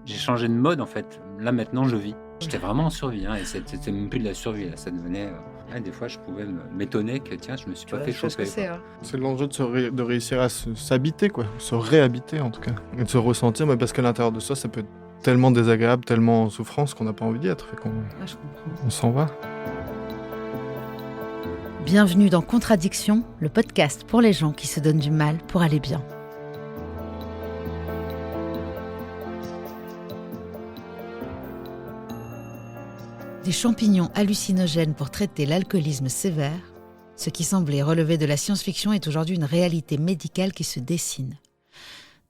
J'ai changé de mode en fait. Là maintenant je vis. J'étais vraiment en survie et c'était même plus de la survie là. Ça devenait. Des fois je pouvais m'étonner que tiens je me suis Tu pas vois, fait je sais ce que choper. c'est. C'est l'enjeu de réussir à s'habiter, quoi. Se réhabiter, en tout cas. Et de se ressentir, mais parce qu'à l'intérieur de soi, ça peut être tellement désagréable, tellement en souffrance qu'on n'a pas envie d'y être. Fait qu'on Ah, je comprends. on s'en va. Bienvenue dans Contradiction, le podcast pour les gens qui se donnent du mal pour aller bien. Des champignons hallucinogènes pour traiter l'alcoolisme sévère, ce qui semblait relever de la science-fiction est aujourd'hui une réalité médicale qui se dessine.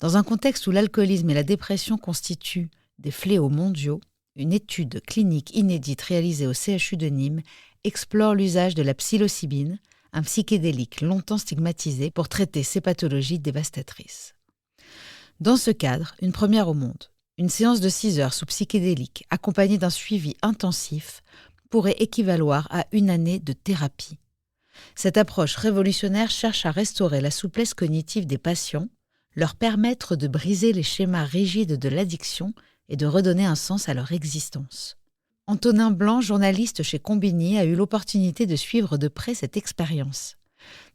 Dans un contexte où l'alcoolisme et la dépression constituent des fléaux mondiaux, une étude clinique inédite réalisée au CHU de Nîmes explore l'usage de la psilocybine, un psychédélique longtemps stigmatisé pour traiter ces pathologies dévastatrices. Dans ce cadre, une première au monde. Une séance de 6 heures sous psychédélique, accompagnée d'un suivi intensif, pourrait équivaloir à 1 année de thérapie. Cette approche révolutionnaire cherche à restaurer la souplesse cognitive des patients, leur permettre de briser les schémas rigides de l'addiction et de redonner un sens à leur existence. Antonin Blanc, journaliste chez Combini, a eu l'opportunité de suivre de près cette expérience.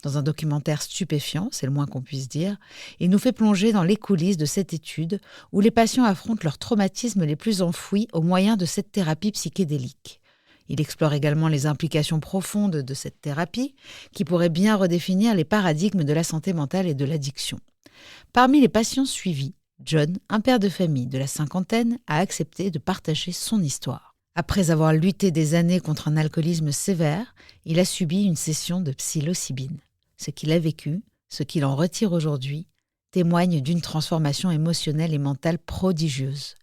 Dans un documentaire stupéfiant, c'est le moins qu'on puisse dire, il nous fait plonger dans les coulisses de cette étude où les patients affrontent leurs traumatismes les plus enfouis au moyen de cette thérapie psychédélique. Il explore également les implications profondes de cette thérapie qui pourrait bien redéfinir les paradigmes de la santé mentale et de l'addiction. Parmi les patients suivis, John, un père de famille de la cinquantaine, a accepté de partager son histoire. Après avoir lutté des années contre un alcoolisme sévère, il a subi une session de psilocybine. Ce qu'il a vécu, ce qu'il en retire aujourd'hui, témoigne d'une transformation émotionnelle et mentale prodigieuse.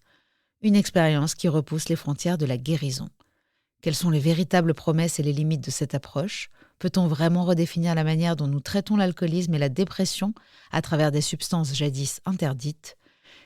Une expérience qui repousse les frontières de la guérison. Quelles sont les véritables promesses et les limites de cette approche ? Peut-on vraiment redéfinir la manière dont nous traitons l'alcoolisme et la dépression à travers des substances jadis interdites ?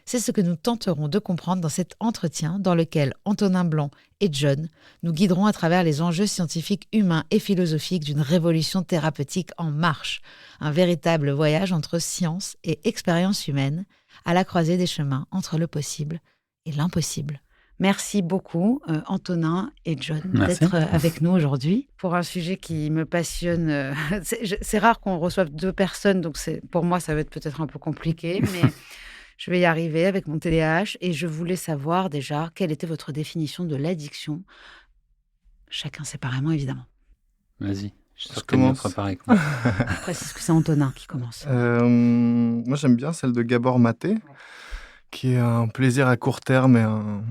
C'est ce que nous tenterons de comprendre dans cet entretien dans lequel Antonin Blanc et John nous guideront à travers les enjeux scientifiques, humains et philosophiques d'une révolution thérapeutique en marche. Un véritable voyage entre science et expérience humaine, à la croisée des chemins entre le possible et l'impossible. Merci beaucoup, Antonin et John, d'être avec nous aujourd'hui pour un sujet qui me passionne. C'est rare qu'on reçoive 2 personnes, donc pour moi, ça va être peut-être un peu compliqué, mais je vais y arriver avec mon TDAH. Et je voulais savoir déjà quelle était votre définition de l'addiction. Chacun séparément, évidemment. Vas-y, je suis sûr Je que t'es mieux commence. préparé que moi. Je précise que c'est Antonin qui commence. Moi, j'aime bien celle de Gabor Maté, qui est un plaisir à court terme et un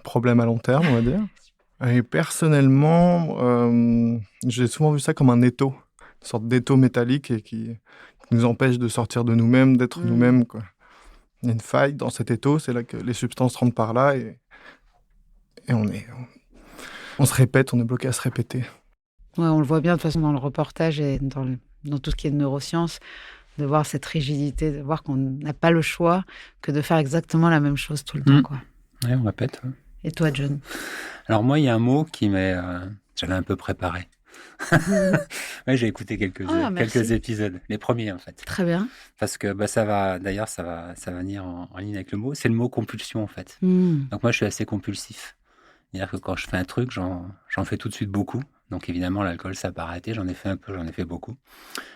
problème à long terme, on va dire. Et personnellement, j'ai souvent vu ça comme un étau, une sorte d'étau métallique et qui nous empêche de sortir de nous-mêmes, d'être nous-mêmes, quoi. Il y a une faille dans cet étau, c'est là que les substances rentrent par là et on se répète, on est bloqué à se répéter. Ouais, on le voit bien de toute façon dans le reportage et dans tout ce qui est de neurosciences, de voir cette rigidité, de voir qu'on n'a pas le choix que de faire exactement la même chose tout le temps, quoi. Ouais, on répète. Ouais. Et toi, John ? Alors moi, il y a un mot qui m'est... j'avais un peu préparé. Ouais, j'ai écouté quelques épisodes, les premiers en fait. Très bien. Parce que ça va venir en ligne avec le mot. C'est le mot compulsion en fait. Mmh. Donc moi, je suis assez compulsif. C'est-à-dire que quand je fais un truc, j'en fais tout de suite beaucoup. Donc évidemment, l'alcool, ça n'a pas arrêté. J'en ai fait un peu, j'en ai fait beaucoup.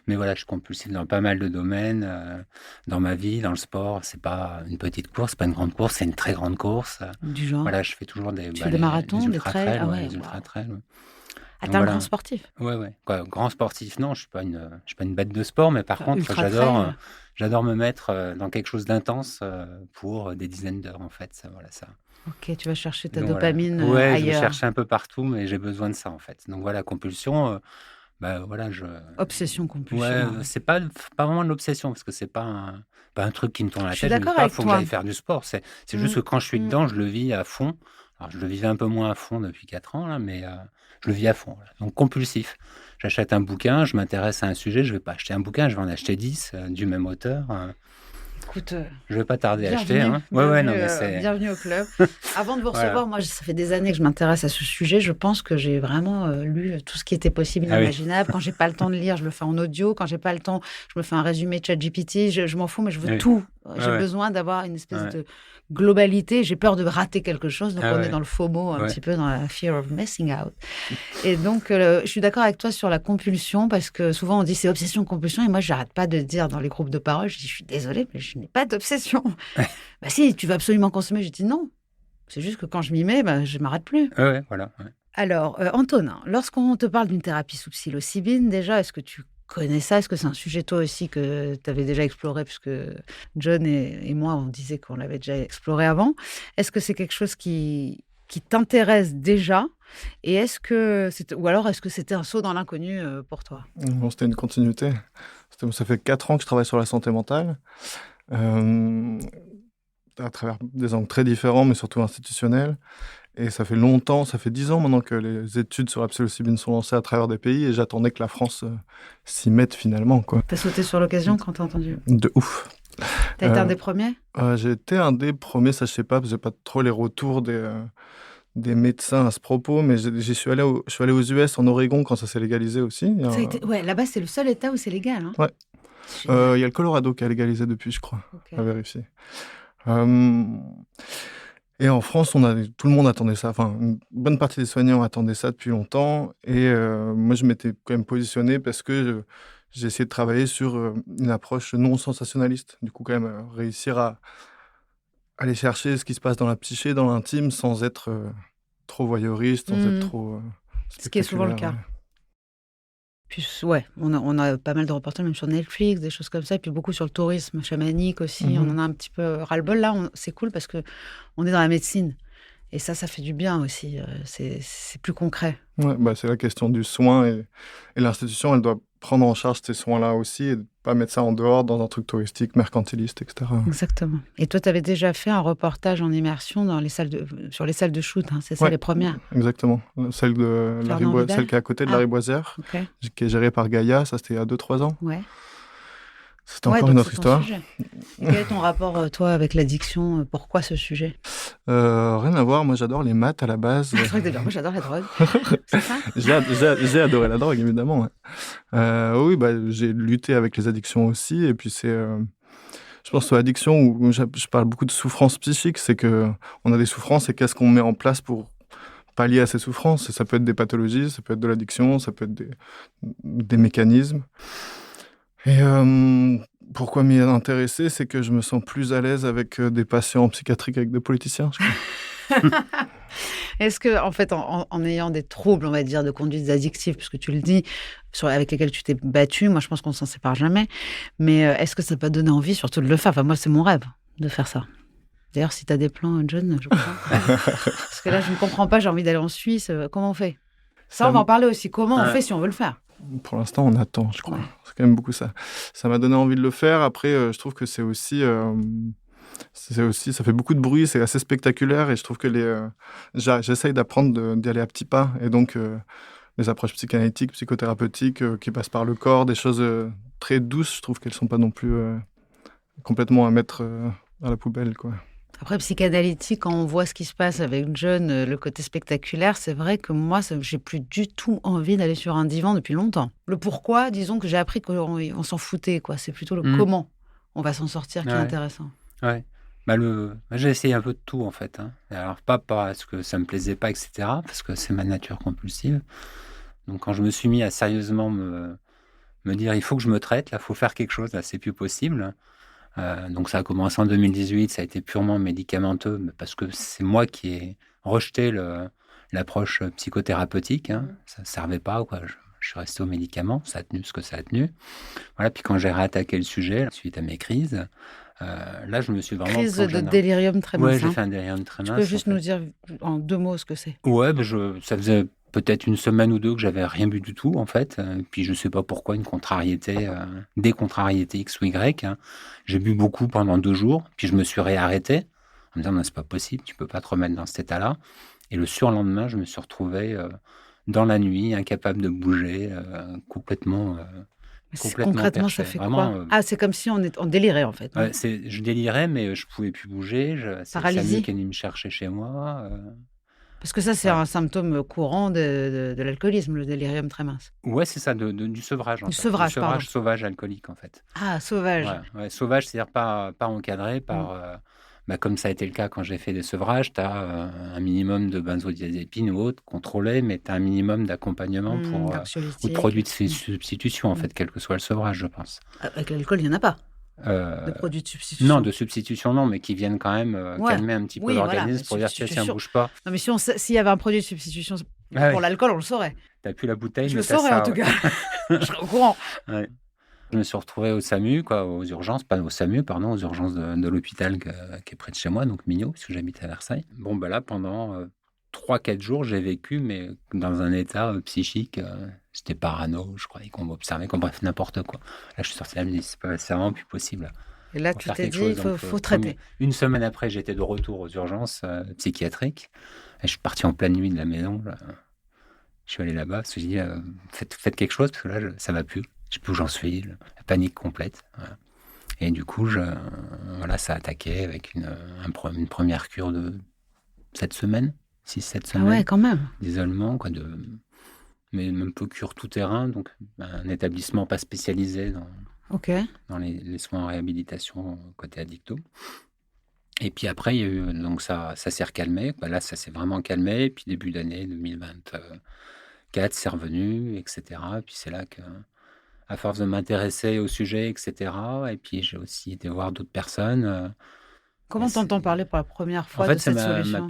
Mais voilà, je suis compulsif dans pas mal de domaines. Dans ma vie, dans le sport, c'est pas une petite course, c'est pas une grande course, c'est une très grande course. Du genre ? Voilà, je fais toujours des marathons, des trails. Ah ouais, des ultra-trails. Ouais. Ah, t'es un grand sportif ? Ouais. Grand sportif, non, je suis pas une bête de sport, mais par contre, j'adore me mettre dans quelque chose d'intense pour des dizaines d'heures, en fait. Ça. Ok, tu vas chercher ta Donc, dopamine ouais, ailleurs. je vais chercher un peu partout, mais j'ai besoin de ça, en fait. Donc voilà, compulsion, Obsession, compulsion. Ouais, c'est pas vraiment de l'obsession, parce que c'est pas un truc qui me tourne la tête. Je suis d'accord me dis pas, avec faut toi. que j'aille faire du sport. C'est juste que quand je suis dedans, je le vis à fond. Alors, je le vivais un peu moins à fond depuis 4 ans, là, mais je le vis à fond. Là. Donc, compulsif. J'achète un bouquin, je m'intéresse à un sujet, je vais pas acheter un bouquin, je vais en acheter 10 du même auteur. Écoute, je vais pas tarder à acheter. Bienvenue au club. Avant de vous recevoir, moi, ça fait des années que je m'intéresse à ce sujet. Je pense que j'ai vraiment lu tout ce qui était possible, inimaginable. Quand j'ai pas le temps de lire, je le fais en audio. Quand j'ai pas le temps, je me fais un résumé de ChatGPT. Je m'en fous, mais je veux tout J'ai ouais. besoin d'avoir une espèce Ouais. de globalité. J'ai peur de rater quelque chose. Donc, Ah on est ouais. dans le FOMO, un Ouais. petit peu dans la fear of missing out. Et donc, je suis d'accord avec toi sur la compulsion parce que souvent, on dit c'est obsession-compulsion. Et moi, je n'arrête pas de dire dans les groupes de parole, je dis, je suis désolée, mais je n'ai pas d'obsession. Bah si, tu veux absolument consommer. Je dis non. C'est juste que quand je m'y mets, bah, je ne m'arrête plus. Ouais, voilà. Ouais. Alors, Antonin, lorsqu'on te parle d'une thérapie sous psilocybine, déjà, est-ce que tu connais ça? Est-ce que c'est un sujet, toi aussi, que tu avais déjà exploré? Puisque John et moi, on disait qu'on l'avait déjà exploré avant. Est-ce que c'est quelque chose qui t'intéresse déjà? Et ou alors, est-ce que c'était un saut dans l'inconnu pour toi? Bon, c'était une continuité. Ça fait 4 ans que je travaille sur la santé mentale, à travers des angles très différents, mais surtout institutionnels. Et ça fait longtemps, ça fait 10 ans maintenant que les études sur la psilocybine sont lancées à travers des pays, et j'attendais que la France s'y mette finalement, quoi. T'as sauté sur l'occasion quand t'as entendu? De ouf. T'as été un des premiers? J'ai été un des premiers, ça je sais pas, parce que j'ai pas trop les retours des médecins à ce propos, mais je suis allé aux US, en Oregon, quand ça s'est légalisé aussi. Ouais, là-bas, c'est le seul état où c'est légal. Hein. Ouais. Génial. Il y a le Colorado qui a légalisé depuis, je crois, Ok. à vérifier. Et en France, tout le monde attendait ça. Enfin, une bonne partie des soignants attendaient ça depuis longtemps. Et moi, je m'étais quand même positionné parce que j'ai essayé de travailler sur une approche non sensationnaliste. Du coup, quand même, réussir à aller chercher ce qui se passe dans la psyché, dans l'intime, sans être trop voyeuriste, sans être trop Ce qui est souvent le spectaculaire, cas. ouais. Puis, ouais, on a pas mal de reportages, même sur Netflix, des choses comme ça. Et puis beaucoup sur le tourisme chamanique aussi. On en a un petit peu ras-le-bol. Là, c'est cool parce que on est dans la médecine. Et ça fait du bien aussi. C'est plus concret. Ouais, bah, c'est la question du soin. Et l'institution, elle doit prendre en charge ces soins-là aussi et ne pas mettre ça en dehors dans un truc touristique, mercantiliste, etc. Exactement. Et toi, tu avais déjà fait un reportage en immersion sur les salles de shoot. Hein, c'est ça, Ouais, les premières? exactement. Celle Fernand Vidal. celle qui est à côté de Ah. Lariboisière, Ok. qui est gérée par Gaïa. Ça, c'était il y a 2-3 ans. Ouais. C'était Ouais, encore donc une autre c'est ton histoire. sujet. Et quel est ton rapport, toi, avec l'addiction? Pourquoi ce sujet? Rien à voir. Moi, j'adore les maths à la base. Je crois que déjà, moi, j'adore la drogue. C'est ça? J'ai adoré la drogue, évidemment. Ouais. Oui, bah, j'ai lutté avec les addictions aussi. Et puis, je pense que l'addiction, où je parle beaucoup de souffrance psychique, c'est qu'on a des souffrances et qu'est-ce qu'on met en place pour pallier à ces souffrances. Et ça peut être des pathologies, ça peut être de l'addiction, ça peut être des mécanismes. Et pourquoi m'y intéresser, c'est que je me sens plus à l'aise avec des patients psychiatriques, avec des politiciens, je crois. Est-ce que, en fait, en ayant des troubles, on va dire, de conduite addictive, puisque tu le dis, avec lesquels tu t'es battu, moi, je pense qu'on s'en sépare jamais. Mais est-ce que ça t'a donné envie, surtout de le faire? Enfin, moi, c'est mon rêve de faire ça. D'ailleurs, si tu as des plans, John, je crois. Parce que là, je ne comprends pas, j'ai envie d'aller en Suisse. Comment on fait? Ça, on va en parler aussi. Comment on fait si on veut le faire? Pour l'instant, on attend, je crois. Ouais. C'est quand même beaucoup ça. Ça m'a donné envie de le faire. Après, je trouve que c'est aussi, ça fait beaucoup de bruit, c'est assez spectaculaire. Et je trouve que j'essaye d'apprendre d'y aller à petits pas. Et donc, les approches psychanalytiques, psychothérapeutiques, qui passent par le corps, des choses très douces, je trouve qu'elles ne sont pas non plus complètement à mettre à la poubelle, quoi. Après, psychanalytique, quand on voit ce qui se passe avec John, le côté spectaculaire, c'est vrai que moi, j'ai plus du tout envie d'aller sur un divan depuis longtemps. Le pourquoi, disons que j'ai appris qu'on s'en foutait, quoi. C'est plutôt le comment on va s'en sortir qui est intéressant. Ouais. Bah j'ai essayé un peu de tout, en fait. Hein. Alors, pas parce que ça me plaisait pas, etc., parce que c'est ma nature compulsive. Donc, quand je me suis mis à sérieusement me dire, il faut que je me traite, là, il faut faire quelque chose, là, c'est plus possible. Donc ça a commencé en 2018, ça a été purement médicamenteux, mais parce que c'est moi qui ai rejeté l'approche psychothérapeutique. Hein. Ça ne servait pas, quoi. Je suis resté aux médicaments, ça a tenu ce que ça a tenu. Voilà, puis quand j'ai réattaqué le sujet, suite à mes crises, là je me suis vraiment... Crise de délirium très mince. Ouais, j'ai fait un délirium très mince. Tu peux juste nous dire en 2 mots ce que c'est? Ouais, ça faisait peut-être 1 semaine ou 2 que j'avais rien bu du tout, en fait. Puis je sais pas pourquoi, une contrariété, des contrariétés X ou Y. Hein. J'ai bu beaucoup pendant 2 jours, puis je me suis réarrêté en me disant, non, c'est pas possible, tu peux pas te remettre dans cet état-là. Et le surlendemain, je me suis retrouvé dans la nuit, incapable de bouger, complètement Concrètement, perché. ça fait Vraiment, quoi? C'est comme si on délirait, en fait. Ouais, je délirais, mais je pouvais plus bouger. C'est Paralysie? Samuel qui est venu me chercher chez moi. Parce que ça, c'est Ouais. un symptôme courant de l'alcoolisme, le délirium tremens. Ouais, c'est ça, du sevrage, en Du fait. Du sevrage, pardon. sevrage sauvage alcoolique, en fait. Ah, sauvage. Ouais, ouais, sauvage, c'est-à-dire pas encadré Mm. par, comme ça a été le cas quand j'ai fait des sevrages, tu as un minimum de benzodiazépines ou autres contrôlés, mais tu as un minimum d'accompagnement ou de Anxiolytique. produits de substitution, en fait, quel que soit le sevrage, je pense. Avec l'alcool, il n'y en a pas de Euh, produits de substitution. non, de substitution, non, mais qui viennent quand même Ouais. calmer un petit peu Oui, voilà, l'organisme mais pour dire, tiens, substitution. bouge pas. Non, mais s'il y avait un produit de substitution Ah pour ouais, l'alcool, on le saurait. t'as plus la bouteille, Je mais le t'as saurais, ça, en tout ouais. cas. Je serais au courant. Ouais. Je me suis retrouvé au SAMU, quoi, aux urgences, pas au SAMU, pardon, aux urgences de l'hôpital qui est près de chez moi, donc Millau, puisque j'habite à Versailles. Bon, là, pendant 3-4 jours, j'ai vécu, mais dans un état psychique, c'était parano, je croyais qu'on m'observait, comme bref, n'importe quoi. Là, je suis sorti de là, je me dis, c'est vraiment plus possible. Et là, Faut tu faire t'es quelque dit, chose. il faut, Donc, faut traiter. une semaine après, j'étais de retour aux urgences psychiatriques. Et je suis parti en pleine nuit de la maison. Là. Je suis allé là-bas, parce que j'ai dit, faites quelque chose, parce que là, ça va plus. Je sais plus où j'en suis, la panique complète. Voilà. Et du coup, voilà, ça a attaqué avec une première cure de 7 semaines, 6-7 Ah semaines ouais, quand même. d'isolement, quoi, mais même peu cure tout terrain, donc un établissement pas spécialisé Ok. dans les soins en réhabilitation côté addicto. Et puis après, il y a eu, donc ça s'est recalmé. Là, ça s'est vraiment calmé. Et puis début d'année 2024, c'est revenu, etc. Et puis c'est là que, à force de m'intéresser au sujet, etc. Et puis j'ai aussi été voir d'autres personnes. Comment Et t'entends c'est- parler pour la première En fois fait, de c'est cette solution?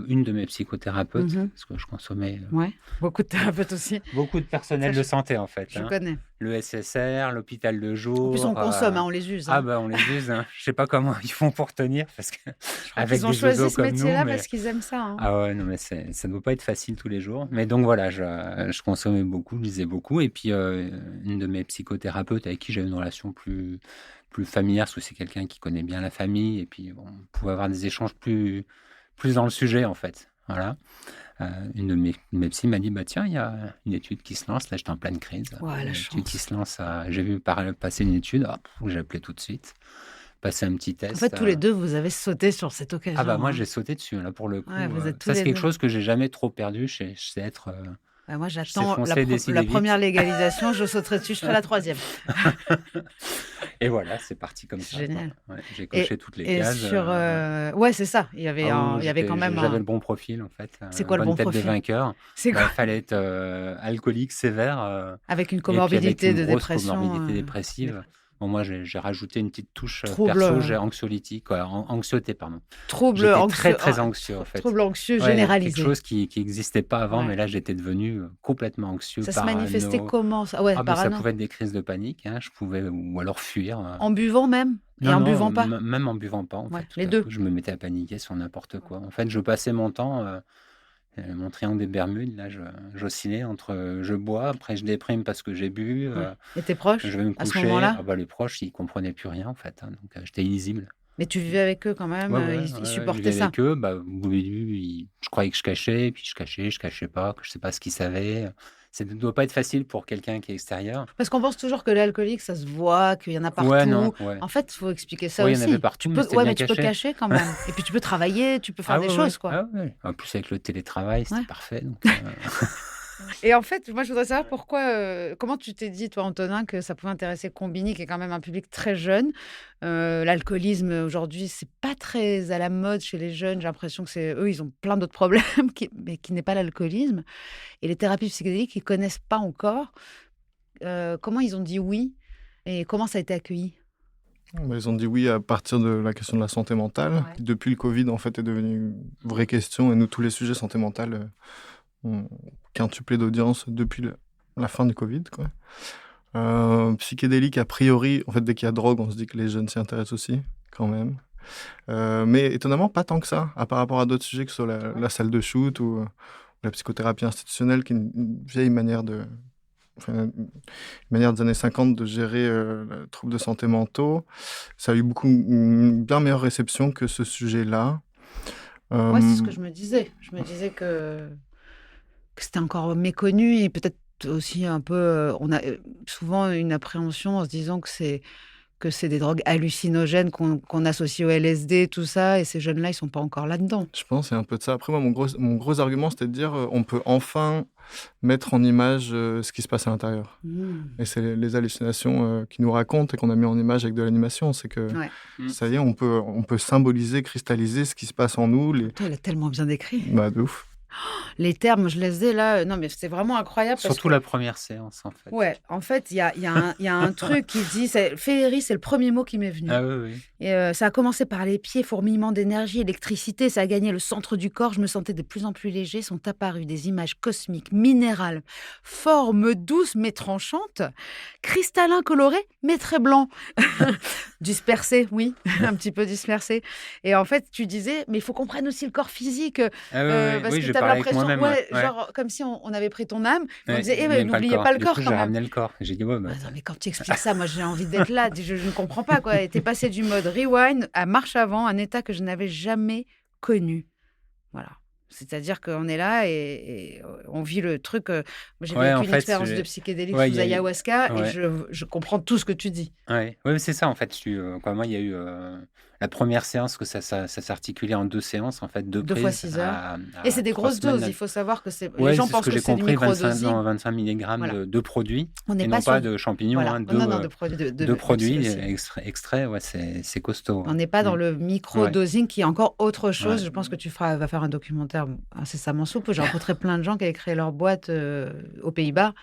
une de mes psychothérapeutes, Mhm. parce que je consommais Ouais. Beaucoup de thérapeutes aussi. beaucoup de personnel Ça, de santé, en fait. Je Hein. connais. Le SSR, l'hôpital de En plus, on jour. consomme, hein, on les use. Ah Hein. on les use. Hein. Je sais pas comment ils font pour tenir, parce que Je crois avec qu'ils ont des choisi oiseaux ce comme nous, métier-là mais parce qu'ils aiment ça. Hein. ah ouais, non, mais ça ne doit pas être facile tous les jours. Mais donc voilà, je consommais beaucoup, je lisais beaucoup. Et puis, une de mes psychothérapeutes avec qui j'ai une relation plus familière, parce que c'est quelqu'un qui connaît bien la famille. Et puis, on pouvait avoir des échanges plus dans le sujet, en fait. Voilà. Une de mes psys m'a dit, tiens, il y a une étude qui se lance. Là, j'étais en pleine crise. Ouais, la Une étude chance. qui se lance. J'ai vu passer une étude. J'ai appelé tout de suite. Passer un petit test. En fait, tous les deux, vous avez sauté sur cette occasion. Moi, hein. j'ai sauté dessus, là, pour le coup. Ouais, vous êtes tous Ça, c'est les quelque deux. chose que j'ai jamais trop perdu. Je sais être. Ouais, moi, j'attends foncé, décidé la vite. première légalisation, je sauterai dessus, je ferai la troisième. Et voilà, c'est parti comme ça. Génial. Quoi. Ouais, j'ai coché toutes les Et cases. sur. Ouais, c'est ça. Il y avait, il y avait quand même. J'avais le bon profil, en fait. C'est quoi le bonne bon tête profil de vainqueur. C'est Il quoi fallait être alcoolique, sévère. Avec une Et puis avec comorbidité une de grosse dépression. comorbidité dépressive. Bon, moi, j'ai rajouté une petite touche Trouble, perso, j'ai anxiolytique, quoi, anxiété, pardon. Trouble J'étais anxieux. très anxieux, en fait. Trouble anxieux Ouais, généralisé. quelque chose qui n'existait pas avant, Ouais. mais là, j'étais devenu complètement anxieux, Ça se parano. manifestait comment ça Ouais, Ça parano. pouvait être des crises de panique, hein, je pouvais, ou alors fuir. En buvant même Et Non, en non, buvant pas même en buvant pas, en Ouais, fait. Tout les à deux. coup, je me mettais à paniquer sur n'importe quoi. En fait, je passais mon temps, mon triangle des Bermudes, là, j'oscillais entre je bois, après je déprime parce que j'ai bu, Ouais. Et tes proches je vais me à ce coucher. moment-là Les proches, ils comprenaient plus rien, en fait. Hein, donc, j'étais illisible. Mais tu vivais avec eux quand même, ils Je supportaient vivais ça. avec eux. Au début, je croyais que je cachais, puis je cachais pas, que je sais pas ce qu'ils savaient. Ça ne doit pas être facile pour quelqu'un qui est extérieur. Parce qu'on pense toujours que l'alcoolique, ça se voit, qu'il y en a partout. Ouais, non, ouais. En fait, il faut expliquer ça Oui, il aussi. y en avait partout, Tu mais peux, c'était ouais, bien mais tu peux caché. cacher quand même. Et puis tu peux travailler, tu peux faire des ouais, choses, ouais. quoi. Ah ouais. En plus, avec le télétravail, c'était Ouais. parfait. Donc, Et en fait, moi, je voudrais savoir pourquoi, comment tu t'es dit, toi, Antonin, que ça pouvait intéresser Combini, qui est quand même un public très jeune. L'alcoolisme, aujourd'hui, c'est pas très à la mode chez les jeunes. J'ai l'impression que eux, ils ont plein d'autres problèmes, mais qui n'est pas l'alcoolisme. Et les thérapies psychédéliques, ils connaissent pas encore. Comment ils ont dit oui et comment ça a été accueilli? Ils ont dit oui à partir de la question de la santé mentale. Ouais. Qui, depuis le Covid, en fait, est devenue une vraie question. Et nous, tous les sujets santé mentale ont quintuplé d'audience depuis la fin du Covid, quoi. Psychédélique, a priori, en fait, dès qu'il y a drogue, on se dit que les jeunes s'y intéressent aussi, quand même. Mais étonnamment, pas tant que ça, par rapport à d'autres sujets, que ce soit la salle de shoot ou la psychothérapie institutionnelle, qui est une vieille manière une manière des années 50 de gérer les troubles de santé mentaux. Ça a eu une bien meilleure réception que ce sujet-là. Ouais, c'est ce que je me disais. Je me disais que c'était encore méconnu et peut-être aussi un peu... on a souvent une appréhension en se disant que que c'est des drogues hallucinogènes qu'on associe au LSD, tout ça, et ces jeunes-là, ils sont pas encore là-dedans. Je pense qu'il y a un peu de ça. Après, moi, mon gros argument, c'était de dire on peut enfin mettre en image ce qui se passe à l'intérieur. Et c'est les hallucinations qui nous racontent et qu'on a mis en image avec de l'animation. C'est que ça y est, on peut symboliser, cristalliser ce qui se passe en nous. Toi, il a tellement bien décrit. Bah, de ouf. Les termes, je les ai là. Non, mais c'est vraiment incroyable. Surtout la première séance, en fait. Ouais, en fait, il y a un truc qui dit... Féerie, c'est le premier mot qui m'est venu. Ah oui. Et ça a commencé par les pieds, fourmillement d'énergie, électricité. Ça a gagné le centre du corps. Je me sentais de plus en plus léger. Sont apparues des images cosmiques, minérales, formes douces mais tranchantes, cristallins colorés mais très blancs. Dispersés, oui, un petit peu dispersés. Et en fait, tu disais, mais il faut qu'on prenne aussi le corps physique. Parce que je tu avais parlais avec l'impression, moi-même. genre comme si on avait pris ton âme. On Ouais, disait, mais n'oubliez pas le Du corps coup, quand j'ai même. ramené le corps. J'ai dit, ouais, bah, Non, mais quand tu expliques ça, moi j'ai envie d'être là. Je ne comprends pas, quoi. Et t'es passé du mode rewind à marche avant, un état que je n'avais jamais connu. Voilà. C'est-à-dire qu'on est là et on vit le truc. Moi, j'ai vécu une expérience de psychédélique sous ayahuasca et je comprends tout ce que tu dis. Ouais, c'est ça en fait. Moi, il y a eu la première séance que ça s'articulait en 2 séances, en fait, 2 fois prises 6 heures. à Et c'est des 3 grosses doses. semaines. Il faut savoir que c'est. Ouais, Les gens c'est pensent ce que que j'ai c'est du compris, 25 microdosing. mg de produits, On n'est et pas non pas de champignons, Voilà. hein, Non, de produits. de produits aussi. extraits, ouais, c'est costaud. On n'est pas dans le micro-dosing qui est encore autre chose. Ouais. Je pense que tu vas faire un documentaire incessamment sous peu. J'ai rencontré plein de gens qui avaient créé leur boîte aux Pays-Bas.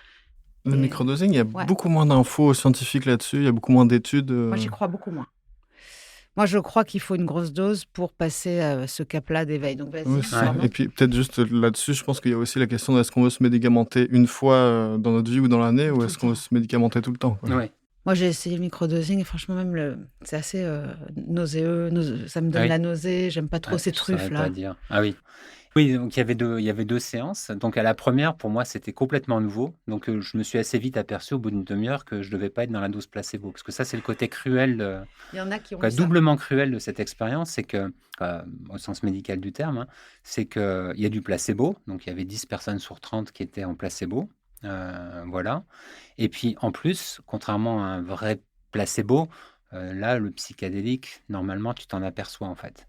Le microdosing, il y a beaucoup moins d'infos scientifiques là-dessus, il y a beaucoup moins d'études. Moi, j'y crois beaucoup moins. Moi, je crois qu'il faut une grosse dose pour passer à ce cap-là d'éveil. Donc, vas-y. Et puis, peut-être juste là-dessus, je pense qu'il y a aussi la question de est-ce qu'on veut se médicamenter une fois dans notre vie ou dans l'année, ou est-ce qu'on veut se médicamenter tout le temps, quoi. Ouais. Moi, j'ai essayé le microdosing et franchement, même c'est assez nauséeux. Ça me donne la nausée. J'aime pas trop ces truffes-là. Pas dire. Ah oui. Oui, donc il y avait 2 séances. Donc à la première, pour moi, c'était complètement nouveau. Donc je me suis assez vite aperçu au bout d'une demi-heure que je devais pas être dans la dose placebo, parce que ça, c'est le côté cruel, Il y en a qui ont doublement cruel de cette expérience, c'est que, au sens médical du terme, hein, c'est qu'il y a du placebo. Donc il y avait 10 personnes sur 30 qui étaient en placebo. Voilà. Et puis en plus, contrairement à un vrai placebo, là, le psychédélique, normalement, tu t'en aperçois en fait.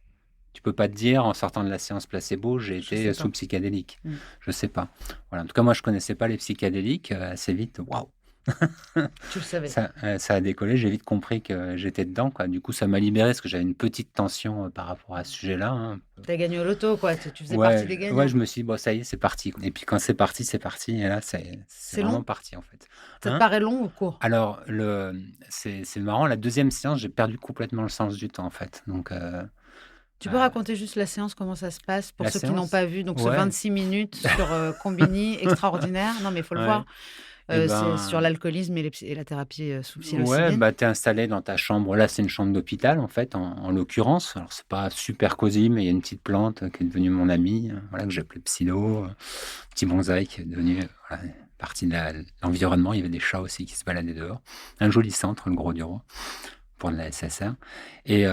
Tu peux pas te dire, en sortant de la séance placebo, j'ai été sous psychédélique. Je sais pas. Voilà. En tout cas, moi, je connaissais pas les psychédéliques. Assez vite, waouh. Tu le savais. Ça a décollé. J'ai vite compris que j'étais dedans, quoi. Du coup, ça m'a libéré parce que j'avais une petite tension par rapport à ce sujet-là. Hein. T'as gagné au loto, quoi. Tu faisais partie des gagnants. Ouais, je me suis dit, bon, ça y est, c'est parti. Et puis quand c'est parti, c'est parti. Et là, c'est vraiment parti, en fait. Ça te paraît long ou court? Alors, c'est marrant. La deuxième séance, j'ai perdu complètement le sens du temps, en fait. Donc. Tu peux raconter juste la séance, comment ça se passe pour ceux qui n'ont pas vu. Donc, ce 26 minutes sur Combini, extraordinaire. Non, mais il faut le voir. C'est sur l'alcoolisme et la thérapie sous psilocybine. Ouais, tu es installé dans ta chambre. Là, c'est une chambre d'hôpital, en fait, en l'occurrence. Alors, c'est pas super cosy, mais il y a une petite plante qui est devenue mon amie, que j'appelais Psylo. Petit bonsaï qui est devenu partie de l'environnement. Il y avait des chats aussi qui se baladaient dehors. Un joli centre, le Gros du Roi, pour de la SSR. Et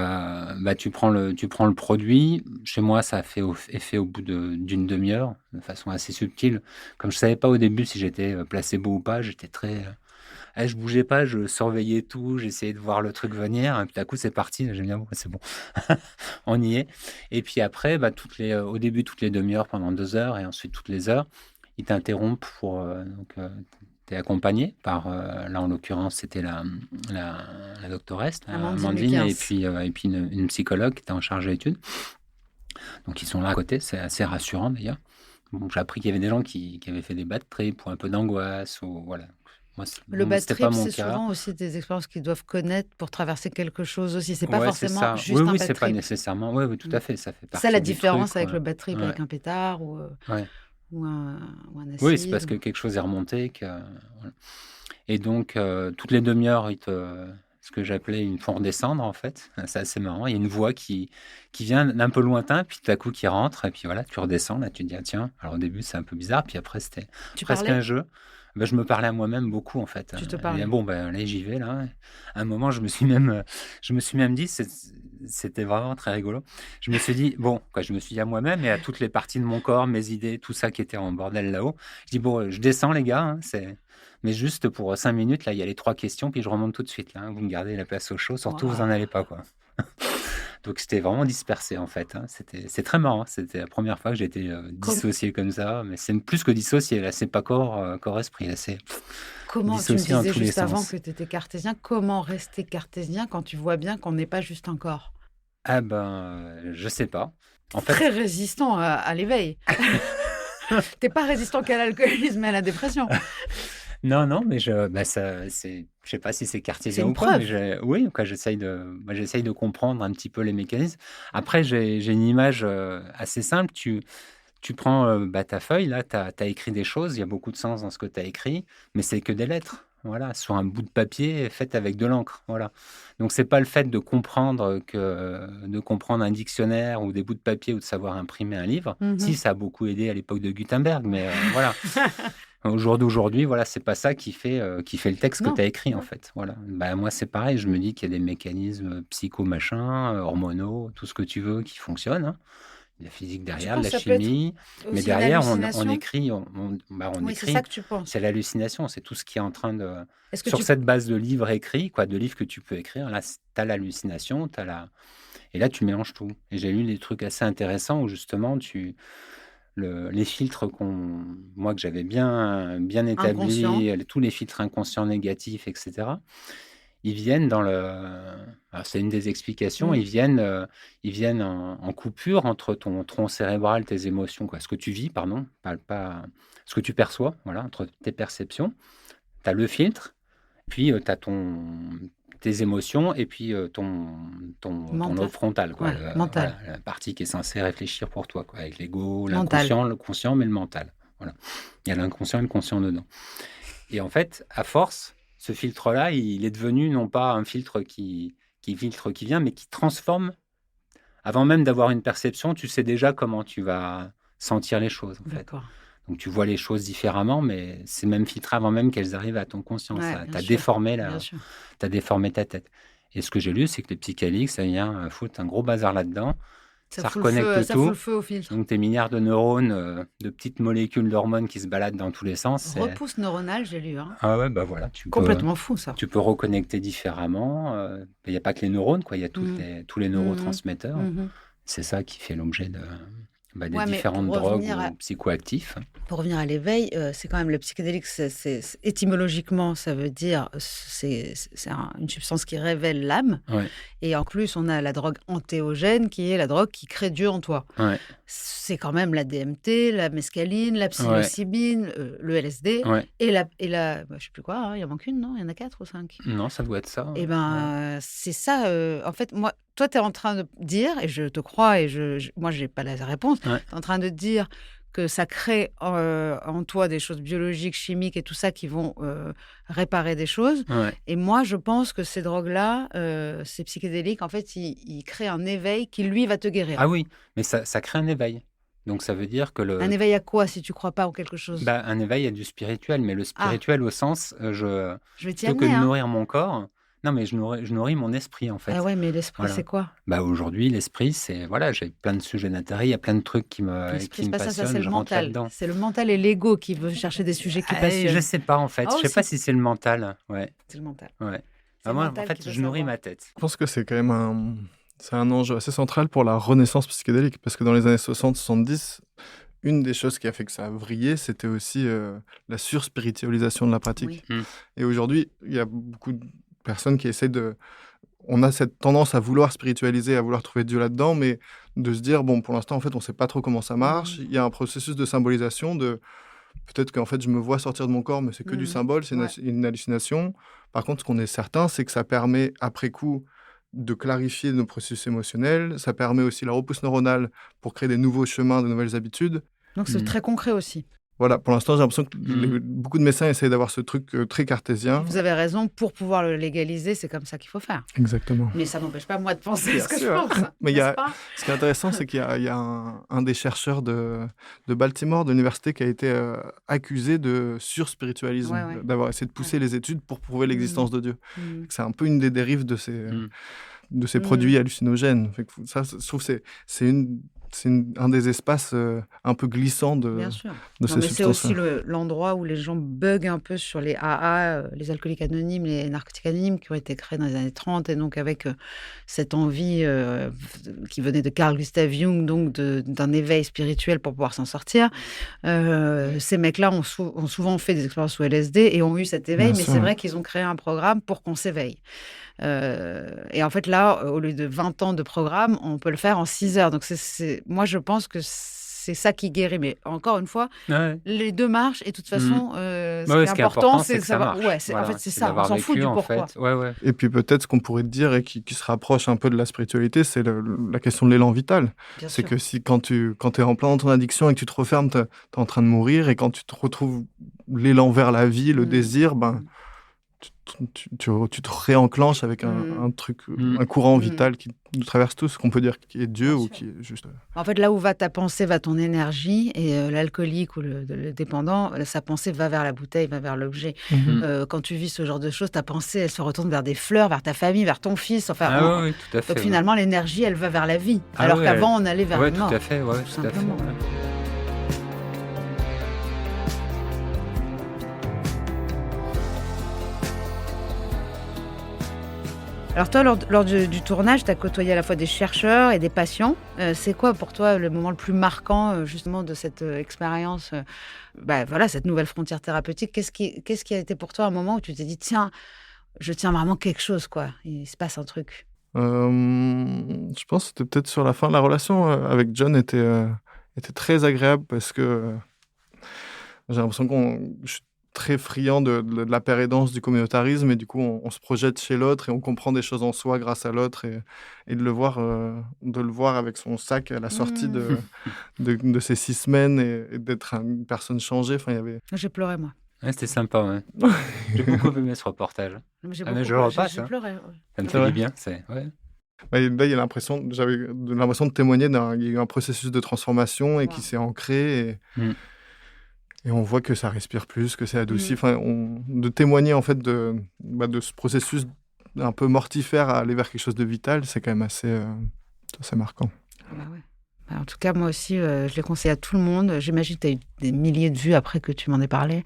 tu prends le produit. Chez moi, ça a fait effet au bout d'une demi-heure, de façon assez subtile. Comme je savais pas au début si j'étais placebo ou pas, j'étais très... je bougeais pas, je surveillais tout, j'essayais de voir le truc venir. Et puis d'un coup, c'est parti. J'ai dit, bon, c'est bon, on y est. Et puis après, au début, toutes les demi-heures pendant 2 heures, et ensuite toutes les heures, ils t'interrompent pour... T'es accompagné par, là en l'occurrence, c'était la doctoresse, Amandine, et puis une psychologue qui était en charge d'études. Donc ils sont là à côté, c'est assez rassurant d'ailleurs. Bon, j'ai appris qu'il y avait des gens qui avaient fait des bad trips ou un peu d'angoisse, ou voilà. Moi, le bad trip, c'est souvent aussi des expériences qu'ils doivent connaître pour traverser quelque chose aussi. C'est pas forcément juste un bad trip. C'est pas nécessairement. Oui, tout à fait, ça fait partie. C'est ça la différence avec le bad trip, avec un pétard ou un acide. Oui, c'est parce que quelque chose est remonté. Et donc, toutes les demi-heures, ce que j'appelais une font redescendre, en fait. C'est assez marrant. Il y a une voix qui vient d'un peu lointain, puis tout à coup qui rentre, et puis voilà, tu redescends. Là, tu te dis, tiens. Alors au début, c'est un peu bizarre, puis après, c'était presque un jeu. Je me parlais à moi-même beaucoup, en fait. Tu te parlais. Bon, allez, j'y vais, là. À un moment, je me suis même dit, c'était vraiment très rigolo. Je me suis dit, je me suis dit à moi-même et à toutes les parties de mon corps, mes idées, tout ça qui était en bordel là-haut. Je dis, bon, je descends, les gars. Mais juste pour 5 minutes, là, il y a les 3 questions, puis je remonte tout de suite. Là, hein. Vous me gardez la place au chaud, surtout vous n'en allez pas, quoi. Donc c'était vraiment dispersé, en fait. Hein. C'est très marrant. C'était la première fois que j'ai été dissocié comme ça. Mais c'est plus que dissocié. Là, c'est pas corps-esprit. Là, c'est Comment, tu me dissocié dans disais tous les juste avant sens. que tu étais cartésien, comment rester cartésien quand tu vois bien qu'on n'est pas juste un corps? Ah ben, je sais pas. En Très fait, résistant à l'éveil. T'es pas résistant qu'à l'alcoolisme et à la dépression. non, mais je sais pas si c'est C'est cartésien une ou quoi, mais preuve. oui, quoi, j'essaye de comprendre un petit peu les mécanismes. Après, j'ai une image assez simple. Tu prends ta feuille, là, tu as écrit des choses, il y a beaucoup de sens dans ce que tu as écrit, mais c'est que des lettres. Voilà, sur un bout de papier fait avec de l'encre. Voilà. Donc, c'est pas le fait de comprendre un dictionnaire ou des bouts de papier ou de savoir imprimer un livre. Si, ça a beaucoup aidé à l'époque de Gutenberg, mais voilà. Au jour d'aujourd'hui, voilà, c'est pas ça qui fait le texte que Non. tu as écrit, en fait. Voilà. Bah, moi, c'est pareil. Je me dis qu'il y a des mécanismes psycho-machins, hormonaux, tout ce que tu veux qui fonctionnent. Hein. Il y a la physique Tu derrière, de penses la que ça peut être chimie. Mais aussi une derrière, on hallucination? écrit, on Oui, c'est écrit. ça que tu penses. C'est l'hallucination. C'est tout ce qui est en train de. Est-ce que Sur tu... cette base de livres écrits, quoi, de livres que tu peux écrire, là, tu as l'hallucination, et là, tu mélanges tout. Et j'ai lu des trucs assez intéressants où justement, les filtres moi, que j'avais bien Inconscient. établis, tous les filtres inconscients négatifs, etc., ils viennent alors, c'est une des explications, ils viennent en coupure entre ton tronc cérébral, tes émotions, quoi, ce que tu vis, pardon, pas ce que tu perçois, voilà, entre tes perceptions. Tu as le filtre, puis tu as tes émotions et puis ton lobe Mental. frontal, quoi, Ouais, mental. voilà, la partie qui est censée réfléchir pour toi, quoi, avec l'ego, Mental. l'inconscient, le conscient, mais le mental. Voilà. Il y a l'inconscient et le conscient dedans. Et en fait, à force, ce filtre-là, il est devenu non pas un filtre qui filtre qui vient, mais qui transforme. Avant même d'avoir une perception, tu sais déjà comment tu vas sentir les choses, en fait. D'accord. Donc tu vois les choses différemment, mais c'est même filtré avant même qu'elles arrivent à ton conscient. Ouais, Ça, bien t'as sûr. déformé Bien sûr. t'as déformé ta tête. Et ce que j'ai lu, c'est que les psychédéliques, ça vient foutre un gros bazar là-dedans. Ça fout le feu, reconnecte ça fout le tout. feu au filtre. Donc tes milliards de neurones, de petites molécules d'hormones qui se baladent dans tous les sens. Repousse neuronale, j'ai lu. Hein. Ah ouais, bah voilà, Complètement fou, ça. tu peux reconnecter différemment. Il n'y a pas que les neurones, quoi. Il y a tous les neurotransmetteurs. C'est ça qui fait l'objet des Ouais, mais différentes pour drogues revenir ou psychoactifs. Pour revenir à l'éveil, c'est quand même le psychédélique, étymologiquement, ça veut dire c'est une substance qui révèle l'âme. Ouais, Et en plus, on a la drogue antéogène, qui est la drogue qui crée Dieu en toi. ouais, C'est quand même la DMT, la mescaline, la psilocybine, le LSD, ouais. et je sais plus quoi, hein, il en manque une, non? Il y en a 4 ou 5? Non, ça doit être ça. Eh Ouais. ben, c'est ça. En fait, moi, toi, tu es en train de dire, et je te crois, et moi, je n'ai pas la réponse, Ouais. tu es en train de dire que ça crée en toi des choses biologiques, chimiques et tout ça qui vont réparer des choses. Ouais. Et moi, je pense que ces drogues-là, ces psychédéliques, en fait, ils créent un éveil qui, lui, va te guérir. Ah oui, mais ça crée un éveil. Donc ça veut dire que Un éveil à quoi, si tu crois pas en quelque chose? un éveil à du spirituel, mais le spirituel au sens, je vais t'y plutôt que amener, de hein. nourrir mon corps, non, mais je nourris mon esprit, en fait. Ah ouais, mais l'esprit, Voilà. c'est quoi? Aujourd'hui, l'esprit, c'est, voilà, j'ai plein de sujets d'intérêt, il y a plein de trucs qui me L'esprit, c'est pas ça, passionnent, c'est le je rentre mental. là-dedans. C'est le mental et l'ego qui veut chercher des sujets qui passionnent. Je sais pas, en fait. Ah, Je sais pas aussi. si c'est le mental. Ouais, C'est le mental. ouais. C'est le Moi, mental en fait, qui veut je nourris savoir. ma tête. Je pense que c'est quand même c'est un enjeu assez central pour la renaissance psychédélique, parce que dans les années 60-70, une des choses qui a fait que ça a vrillé, c'était aussi la surspiritualisation de la pratique. Oui. Et aujourd'hui, il y a beaucoup de personnes qui essaient de... On a cette tendance à vouloir spiritualiser, à vouloir trouver Dieu là-dedans, mais de se dire, bon, pour l'instant, en fait, on ne sait pas trop comment ça marche. Il y a un processus de symbolisation de... Peut-être qu'en fait, je me vois sortir de mon corps, mais c'est que du symbole, c'est une hallucination. Par contre, ce qu'on est certain, c'est que ça permet, après coup, de clarifier nos processus émotionnels. Ça permet aussi la repousse neuronale pour créer des nouveaux chemins, de nouvelles habitudes. Donc, c'est très concret aussi. Voilà, pour l'instant, j'ai l'impression que beaucoup de médecins essayent d'avoir ce truc très cartésien. Vous avez raison, pour pouvoir le légaliser, c'est comme ça qu'il faut faire. Exactement. Mais ça n'empêche pas moi de penser Bien ce que sûr. je pense. Mais n'est-ce pas? ce qui est intéressant, c'est qu'il y a un des chercheurs de Baltimore, de l'université, qui a été accusé de surspiritualisme, d'avoir essayé de pousser les études pour prouver l'existence de Dieu. C'est un peu une des dérives de ces produits hallucinogènes. Ça, je trouve que c'est c'est un des espaces un peu glissants de Bien sûr. de Non, ces mais c'est substances. aussi l'endroit où les gens buggent un peu sur les AA, les alcooliques anonymes, les narcotiques anonymes qui ont été créés dans les années 30 et donc avec cette envie qui venait de Carl Gustav Jung, donc d'un éveil spirituel pour pouvoir s'en sortir. Ces mecs-là ont souvent fait des expériences sous LSD et ont eu cet éveil, Bien mais sûr. c'est vrai qu'ils ont créé un programme pour qu'on s'éveille. Et en fait, là, au lieu de 20 ans de programme, on peut le faire en 6 heures. Donc, moi, je pense que c'est ça qui guérit. Mais encore une fois, Ouais. les deux marchent. Et de toute façon, ce Ouais, qui est ce qui est important, important, c'est c'est de que ça savoir. marche. Ouais, en Voilà, fait, c'est c'est ça. On d'avoir s'en fout vécu, du en pourquoi. fait. Ouais. Et puis peut-être ce qu'on pourrait te dire et qui se rapproche un peu de la spiritualité, c'est la question de l'élan vital. Bien C'est sûr. que si quand tu es en plein dans ton addiction et que tu te refermes, tu es en train de mourir, et quand tu te retrouves l'élan vers la vie, le désir, tu te réenclenches avec un truc, un courant vital qui nous traverse tous, qu'on peut dire qui est Dieu Bien ou sûr. qui est juste... En fait, là où va ta pensée, va ton énergie. Et l'alcoolique ou le dépendant, sa pensée va vers la bouteille, va vers l'objet. Quand tu vis ce genre de choses, ta pensée, elle se retourne vers des fleurs, vers ta famille, vers ton fils. Enfin, Ah oui, tout à fait. donc ouais. finalement, l'énergie, elle va vers la vie. Ah alors ouais, qu'avant, on allait vers Ouais, la tout mort. à fait. Ouais, tout tout à fait. simplement. Ouais. Alors toi, lors du tournage, tu as côtoyé à la fois des chercheurs et des patients. C'est quoi pour toi le moment le plus marquant justement de cette expérience, cette nouvelle frontière thérapeutique? Qu'est-ce qui a été pour toi un moment où tu t'es dit, tiens, je tiens vraiment quelque chose, quoi. Il se passe un truc. Je pense que c'était peut-être sur la fin. La relation avec John était très agréable parce que j'ai l'impression je suis très friand de la paix et danse du communautarisme, et du coup on se projette chez l'autre et on comprend des choses en soi grâce à l'autre, et de le voir avec son sac à la sortie de ces 6 semaines, et d'être une personne changée. Enfin, il y avait... J'ai pleuré, moi. Ouais, c'était sympa. Ouais. J'ai beaucoup aimé ce reportage. Mais j'ai Ah, mais beaucoup je le repasse. j'ai pleuré. Ouais. Ça me C'est fait vrai. du bien. Ouais. Là, il y a j'avais l'impression de témoigner il y a eu un processus de transformation et qui s'est ancré, et on voit que ça respire plus, que c'est adouci. Enfin, de témoigner en fait de ce processus un peu mortifère à aller vers quelque chose de vital, c'est quand même assez marquant. Ah bah ouais. En tout cas, moi aussi, je les conseille à tout le monde. J'imagine que tu as eu des milliers de vues après que tu m'en aies parlé.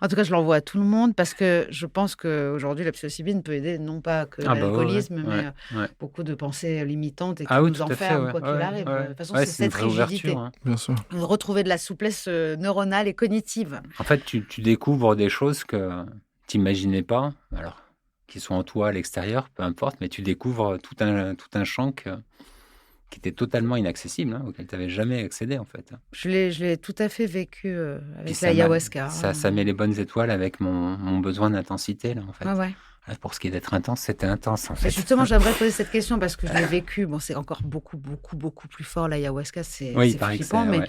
En tout cas, je l'envoie à tout le monde parce que je pense qu'aujourd'hui, la psilocybine peut aider non pas que l'alcoolisme, mais beaucoup de pensées limitantes et qui nous tout à fait, enferment, quoi qu'il arrive. Ouais. De toute façon, Ouais, c'est c'est une cette vraie rigidité. ouverture. Hein. Bien sûr. Retrouver de la souplesse neuronale et cognitive. En fait, tu découvres des choses que tu n'imaginais pas, alors qui sont en toi à l'extérieur, peu importe, mais tu découvres tout un champ qui était totalement inaccessible, auquel tu n'avais jamais accédé, en fait. Je l'ai tout à fait vécu avec Puis l'ayahuasca. Ça met les bonnes étoiles avec mon besoin d'intensité, là, en fait. Ouais. Là, pour ce qui est d'être intense, c'était intense, en Mais fait. justement, j'aimerais poser cette question parce que je l'ai vécu. Bon, c'est encore beaucoup, beaucoup, beaucoup plus fort, l'ayahuasca. C'est flippant, mais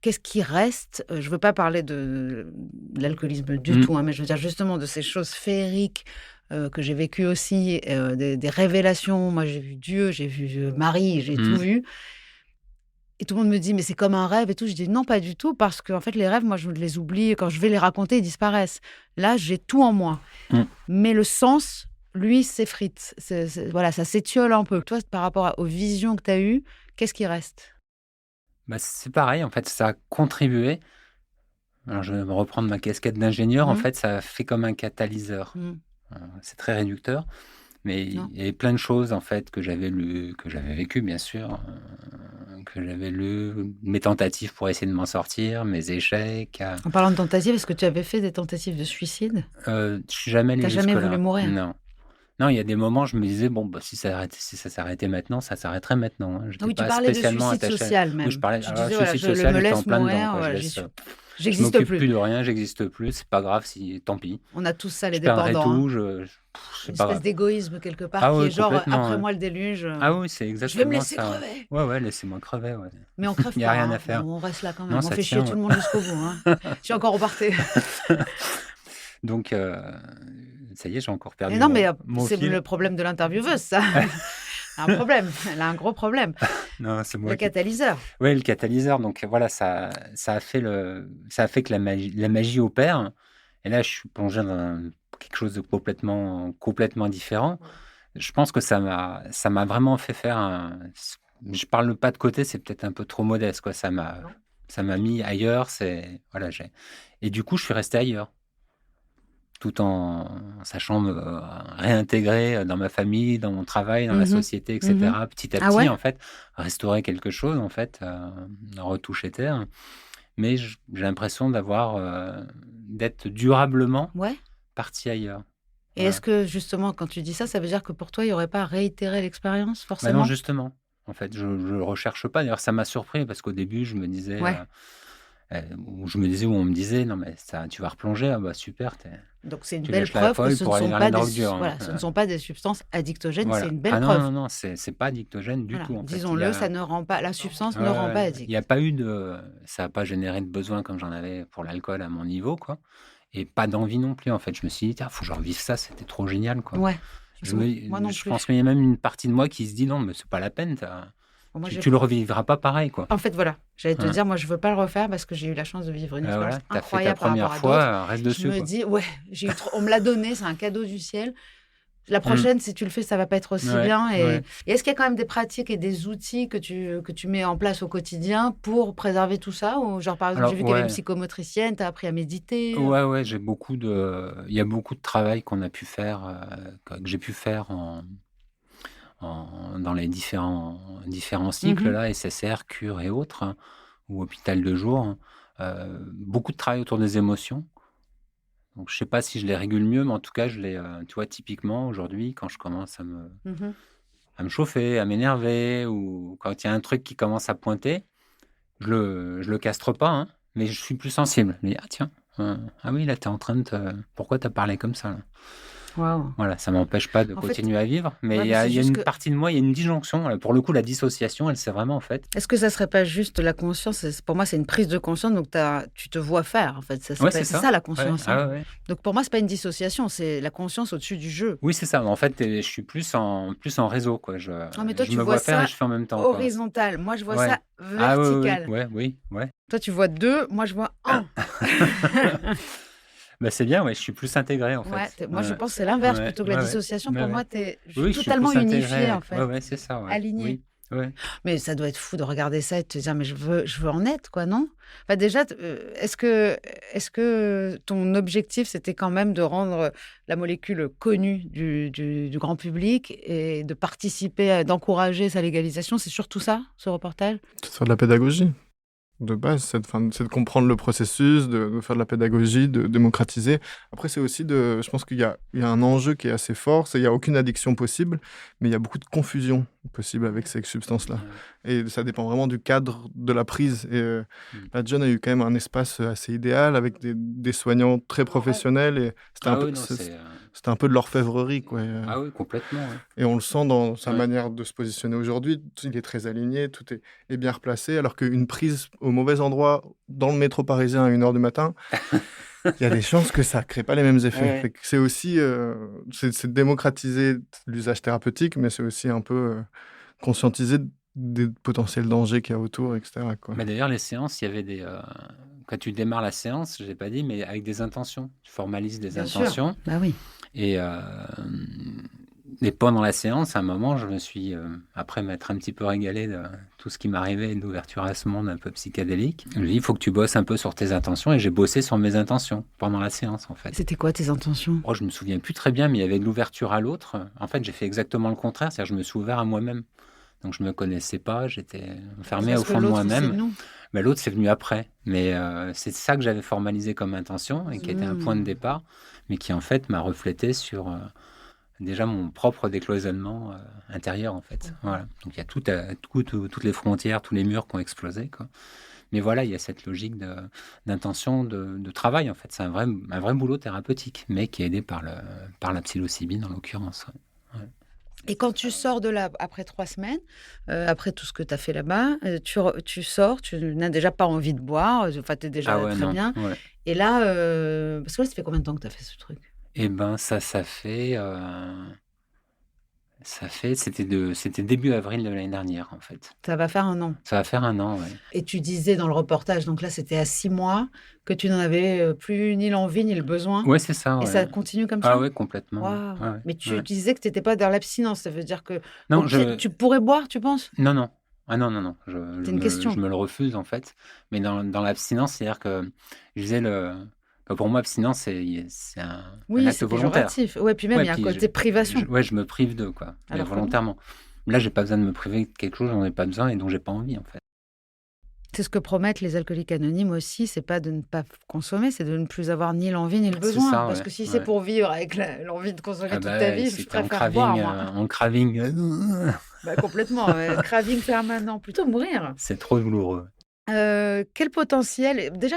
qu'est-ce qui reste? Je ne veux pas parler de l'alcoolisme du tout, mais je veux dire justement de ces choses féeriques que j'ai vécues aussi, des révélations. Moi, j'ai vu Dieu, j'ai vu Marie, j'ai tout vu. Et tout le monde me dit, mais c'est comme un rêve et tout. Je dis, non, pas du tout, parce qu'en fait, les rêves, moi, je les oublie. Quand je vais les raconter, ils disparaissent. Là, j'ai tout en moi. Mais le sens, lui, s'effrite. Voilà, ça s'étiole un peu. Toi, par rapport aux visions que tu as eues, qu'est-ce qui reste? C'est pareil, en fait, ça a contribué. Alors, je vais me reprendre ma casquette d'ingénieur. En fait, ça fait comme un catalyseur. C'est très réducteur. Mais il y avait plein de choses, en fait, que j'avais lues, que j'avais vécues, bien sûr, que j'avais lues, mes tentatives pour essayer de m'en sortir, mes échecs. En parlant de tentatives, est-ce que tu avais fait des tentatives de suicide? Je suis jamais allé jusque-là. T'as jamais voulu mourir? Non, il y a des moments, je me disais, bon, si ça s'arrêtait maintenant, ça s'arrêterait maintenant. Je oui, tu parlais de suicide social, même. Oui, je parlais de suicide social, me j'étais en laisse plein mourir, dedans. Je j'existe m'occupe plus. plus de rien, j'existe plus, c'est pas grave, tant pis. On a tous ça, les je perdrai dépendants. tout, une pas espèce d'égoïsme quelque part qui est genre, après moi le déluge. Ah oui, c'est exactement ça. Je vais me laisser crever. Ouais, laissez-moi crever, ouais. Mais on crève pas. Il n'y a rien à faire. On reste là quand même. Non, on fait chier tout le monde jusqu'au bout. Je suis encore repartée. Donc, ça y est, j'ai encore perdu mon c'est fil. le problème de l'intervieweuse, ça. Elle a un problème. Elle a un gros problème. Non, c'est moi. Le catalyseur. Oui, le catalyseur. Donc voilà, ça a fait que la magie opère. Et là, je suis plongé dans quelque chose de complètement différent. Je pense que ça m'a vraiment fait faire je parle pas de côté, c'est peut-être un peu trop modeste, quoi. Non. Ça m'a mis ailleurs. Voilà, et du coup, je suis resté ailleurs, tout en sachant me réintégrer dans ma famille, dans mon travail, dans la Mhm. société, Mhm. etc. Petit à Ah petit, ouais? en fait, restaurer quelque chose, en fait, retoucher terre. Mais j'ai l'impression d'être durablement Ouais. parti ailleurs. Et est-ce Voilà. que justement, quand tu dis ça, ça veut dire que pour toi, il n'y aurait pas à réitérer l'expérience Bah non, forcément? justement. En fait, je ne recherche pas. D'ailleurs, ça m'a surpris parce qu'au début, je me disais, Ouais. ou on me disait, non, mais ça, tu vas replonger. Ah bah super, Donc c'est une tu belle lâches la preuve que feuille ce ne pour aller sont vers la pas drogue dure. voilà, ce ne sont pas des substances addictogènes, c'est Voilà. une belle Ah non, preuve. non, non, c'est pas addictogène du Voilà, tout, en fait. disons-le, ça ne rend pas, la substance Ouais, ne rend pas ouais, il addict. n'y a pas eu ça n'a pas généré de besoin comme j'en avais pour l'alcool à mon niveau, quoi. Et pas d'envie non plus, en fait. Je me suis dit, tiens, faut que je revive ça, c'était trop génial, quoi. Ouais, parce que moi non Je pense plus. qu'il y a même une partie de moi qui se dit, non, mais c'est pas la peine, Bon, moi, tu le revivras pas pareil, quoi. en fait, voilà, j'allais te Hein. dire, moi, je veux pas le refaire parce que j'ai eu la chance de vivre une expérience Voilà, t'as fait ta incroyable par première rapport à d'autres. fois, reste Je dessus, me quoi. dis, ouais, on me l'a donné, c'est un cadeau du ciel. La Mmh. prochaine, si tu le fais, ça va pas être aussi Ouais, bien. Et ouais. est-ce qu'il y a quand même des pratiques et des outils que tu mets en place au quotidien pour préserver tout ça? Ou genre, par exemple, j'ai Alors, vu qu'il y avait une ouais. psychomotricienne, tu as appris à méditer. Ouais, ouais, il y a beaucoup de travail qu'on a pu faire, que j'ai pu faire dans les différents cycles Mhm. là, SSR, cure et autres, hein, ou hôpital de jour, hein. Beaucoup de travail autour des émotions. Donc je sais pas si je les régule mieux, mais en tout cas, tu vois, typiquement aujourd'hui, quand je commence Mhm. à me chauffer, à m'énerver, ou quand il y a un truc qui commence à pointer, je le castre pas, hein, mais je suis plus sensible. Je me dis: «Ah tiens, ah oui, là, tu es en train pourquoi tu as parlé comme ça, là?» Waouh. Voilà, ça m'empêche pas de En fait, continuer à vivre, mais ouais, mais c'est il y a juste une que. partie de moi, il y a une disjonction. Pour le coup, la dissociation, elle s'est vraiment faite. Est-ce que ça serait pas juste la conscience? Pour moi, c'est une prise de conscience. Donc, tu te vois faire, en fait. Ouais, c'est C'est ça. ça la Ouais, conscience, hein. ah ouais, ouais. Donc, pour moi, c'est pas une dissociation. C'est la conscience au-dessus du jeu. Oui, c'est ça. En fait, je suis plus en réseau, quoi. Non, mais toi, Je tu me vois vois faire et ça je fais en même temps, quoi. horizontal. Moi, je vois Ouais. ça Ah oui, oui, vertical. oui. Ouais, oui, ouais. Toi, tu vois 2, moi, je vois 1. Bah, c'est bien, ouais, je suis plus intégré, en Ouais, fait. moi, je Ouais. pense que c'est l'inverse. Ouais, Plutôt que la ouais, ouais. dissociation, Ouais, pour ouais. moi, tu es Oui, je suis totalement plus intégré, unifié, ouais. en fait. Ouais, ouais, c'est ça, ouais. Aligné. Oui, ouais. Mais ça doit être fou de regarder ça et de te dire, mais je veux en être, quoi, non? Enfin, déjà, est-ce que ton objectif, c'était quand même de rendre la molécule connue du grand public et de participer, d'encourager sa légalisation? C'est surtout ça, ce reportage? C'est de faire de la pédagogie. De base, c'est de comprendre le processus, de faire de la pédagogie, de démocratiser. Après, c'est aussi je pense qu'il y a un enjeu qui est assez fort, c'est qu'il n'y a aucune addiction possible, mais il y a beaucoup de confusion possible avec ces substances-là. Ouais. Et ça dépend vraiment du cadre de la prise. Et Mm. la John a eu quand même un espace assez idéal avec des soignants très professionnels. Et c'était Ah oui, non, c'était un peu de l'orfèvrerie, quoi. Ah oui, complètement, ouais. Et on le sent dans sa Ouais. manière de se positionner aujourd'hui. Il est très aligné, tout est bien replacé, alors qu'une prise au mauvais endroit dans le métro parisien à 1h du matin, il y a des chances que ça ne crée pas les mêmes effets. Ouais. Fait que c'est aussi c'est de démocratiser l'usage thérapeutique, mais c'est aussi un peu conscientiser des potentiels dangers qu'il y a autour, etc., quoi. Mais d'ailleurs, les séances, il y avait quand tu démarres la séance, je l'ai pas dit, mais avec des intentions. Tu formalises des Bien sûr. intentions. Bah oui. Et pendant la séance, à un moment, je me suis, après m'être un petit peu régalé de tout ce qui m'arrivait, d'ouverture à ce monde un peu psychédélique, je lui ai dit, il faut que tu bosses un peu sur tes intentions. Et j'ai bossé sur mes intentions pendant la séance, en fait. C'était quoi tes intentions? Je me souviens plus très bien, mais il y avait de l'ouverture à l'autre. En fait, j'ai fait exactement le contraire, c'est-à-dire que je me suis ouvert à moi-même. Donc, je me connaissais pas, j'étais enfermé au Parce que fond de l'autre, c'est moi-même. nous. Mais l'autre, c'est venu après. Mais c'est ça que j'avais formalisé comme intention et qui était un point de départ, mais qui en fait m'a reflété sur déjà mon propre décloisonnement intérieur, en fait. Voilà. Donc il y a toutes les frontières, tous les murs qui ont explosé, quoi. Mais voilà, il y a cette logique d'intention, de travail, en fait. C'est un vrai boulot thérapeutique, mais qui est aidé par la psilocybine, en l'occurrence. Ouais. Ouais. Et quand tu sors de là, après 3 semaines, après tout ce que tu as fait là-bas, tu sors, tu n'as déjà pas envie de boire, enfin, tu es déjà Ah ouais, très non. bien. Ouais. Et là, parce que là, ça fait combien de temps que tu as fait ce truc? Eh ben, c'était début avril de l'année dernière, en fait. Ça va faire 1 an. Ça va faire 1 an, ouais. Et tu disais dans le reportage, donc là, c'était à 6 mois, que tu n'en avais plus ni l'envie ni le besoin. Ouais, c'est ça, Et ouais. ça continue comme ça? Ah ouais, complètement. Waouh. Ouais, ouais, Mais tu ouais. disais que tu n'étais pas dans l'abstinence, ça veut dire que Non, tu pourrais boire, tu penses? non, non. Ah non, non, non, C'est une question. je me le refuse, en fait. Mais dans l'abstinence, c'est-à-dire que je disais pour moi, abstinence, c'est un Oui, acte c'est volontaire. péjoratif. Ouais, puis même, Ouais, il y a un puis côté privation. ouais, je me prive d'eux, quoi, mais Alors que non. volontairement. Là, j'ai pas besoin de me priver de quelque chose, j'en ai pas besoin et dont j'ai pas envie, en fait. C'est ce que promettent les alcooliques anonymes aussi, c'est pas de ne pas consommer, c'est de ne plus avoir ni l'envie ni le C'est besoin. ça, Parce ouais, que si c'est ouais. pour vivre avec l'envie de consommer Ah toute bah ta ouais, vie, si je tu en préfère boire, craving, moi. Bah, complètement, craving permanent, plutôt mourir. c'est trop douloureux. Quel potentiel déjà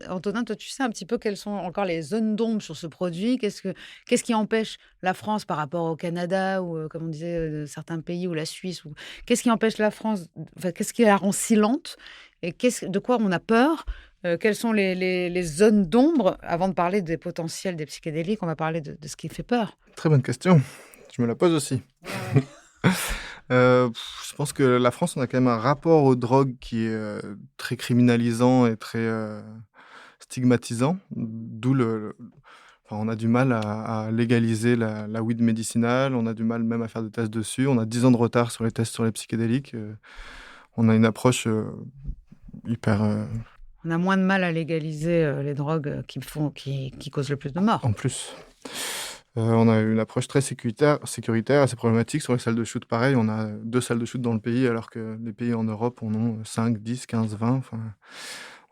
Antonin, toi, tu sais un petit peu quelles sont encore les zones d'ombre sur ce produit? Qu'est-ce qui empêche la France par rapport au Canada ou, comme on disait, certains pays ou la Suisse ou qu'est-ce qui empêche la France enfin, qu'est-ce qui la rend si lente? Et de quoi on a peur? Quelles sont les zones d'ombre? Avant de parler des potentiels des psychédéliques, on va parler de ce qui fait peur. Très bonne question. Je me la pose aussi. Je pense que la France, on a quand même un rapport aux drogues qui est très criminalisant et très stigmatisant. D'où enfin, on a du mal à légaliser la weed médicinale, on a du mal même à faire des tests dessus. On a 10 ans de retard sur les tests sur les psychédéliques. On a une approche hyper... On a moins de mal à légaliser les drogues qui causent le plus de morts. en plus. On a une approche très sécuritaire, assez problématique. Sur les salles de shoot, pareil, on a 2 salles de shoot dans le pays, alors que les pays en Europe en ont 5, 10, 15, 20. Enfin,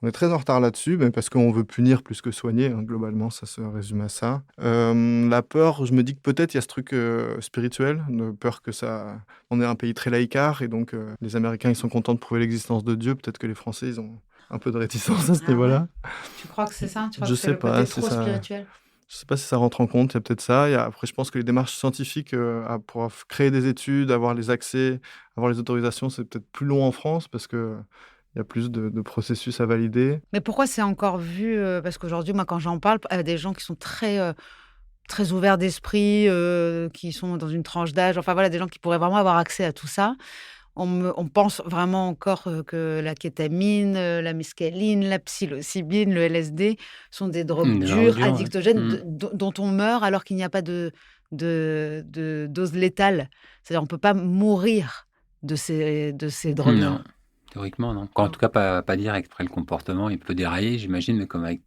on est très en retard là-dessus, mais parce qu'on veut punir plus que soigner, hein, globalement, ça se résume à ça. La peur, je me dis que peut-être il y a ce truc spirituel, de peur que ça... On est un pays très laïcard, et donc les Américains, ils sont contents de prouver l'existence de Dieu. Peut-être que les Français, ils ont un peu de réticence à ce niveau-là. Tu crois que c'est ça? Tu crois Je que c'est sais le pas côté si trop ça... spirituel? Je sais pas si ça rentre en compte, il y a peut-être ça. Après, je pense que les démarches scientifiques pour créer des études, avoir les accès, avoir les autorisations, c'est peut-être plus long en France parce qu'il y a plus de processus à valider. Mais pourquoi c'est encore vu parce qu'aujourd'hui, moi, quand j'en parle à des gens qui sont très ouverts d'esprit, qui sont dans une tranche d'âge, enfin voilà, des gens qui pourraient vraiment avoir accès à tout ça, on pense vraiment encore que la kétamine, la mescaline, la psilocybine, le LSD sont des drogues Des drogues dures, dures, ouais. addictogènes, dont on meurt alors qu'il n'y a pas de dose létale. C'est-à-dire on ne peut pas mourir de ces drogues-là. Non, théoriquement, non. En tout cas, pas direct. Après, le comportement, il peut dérailler, j'imagine, mais comme avec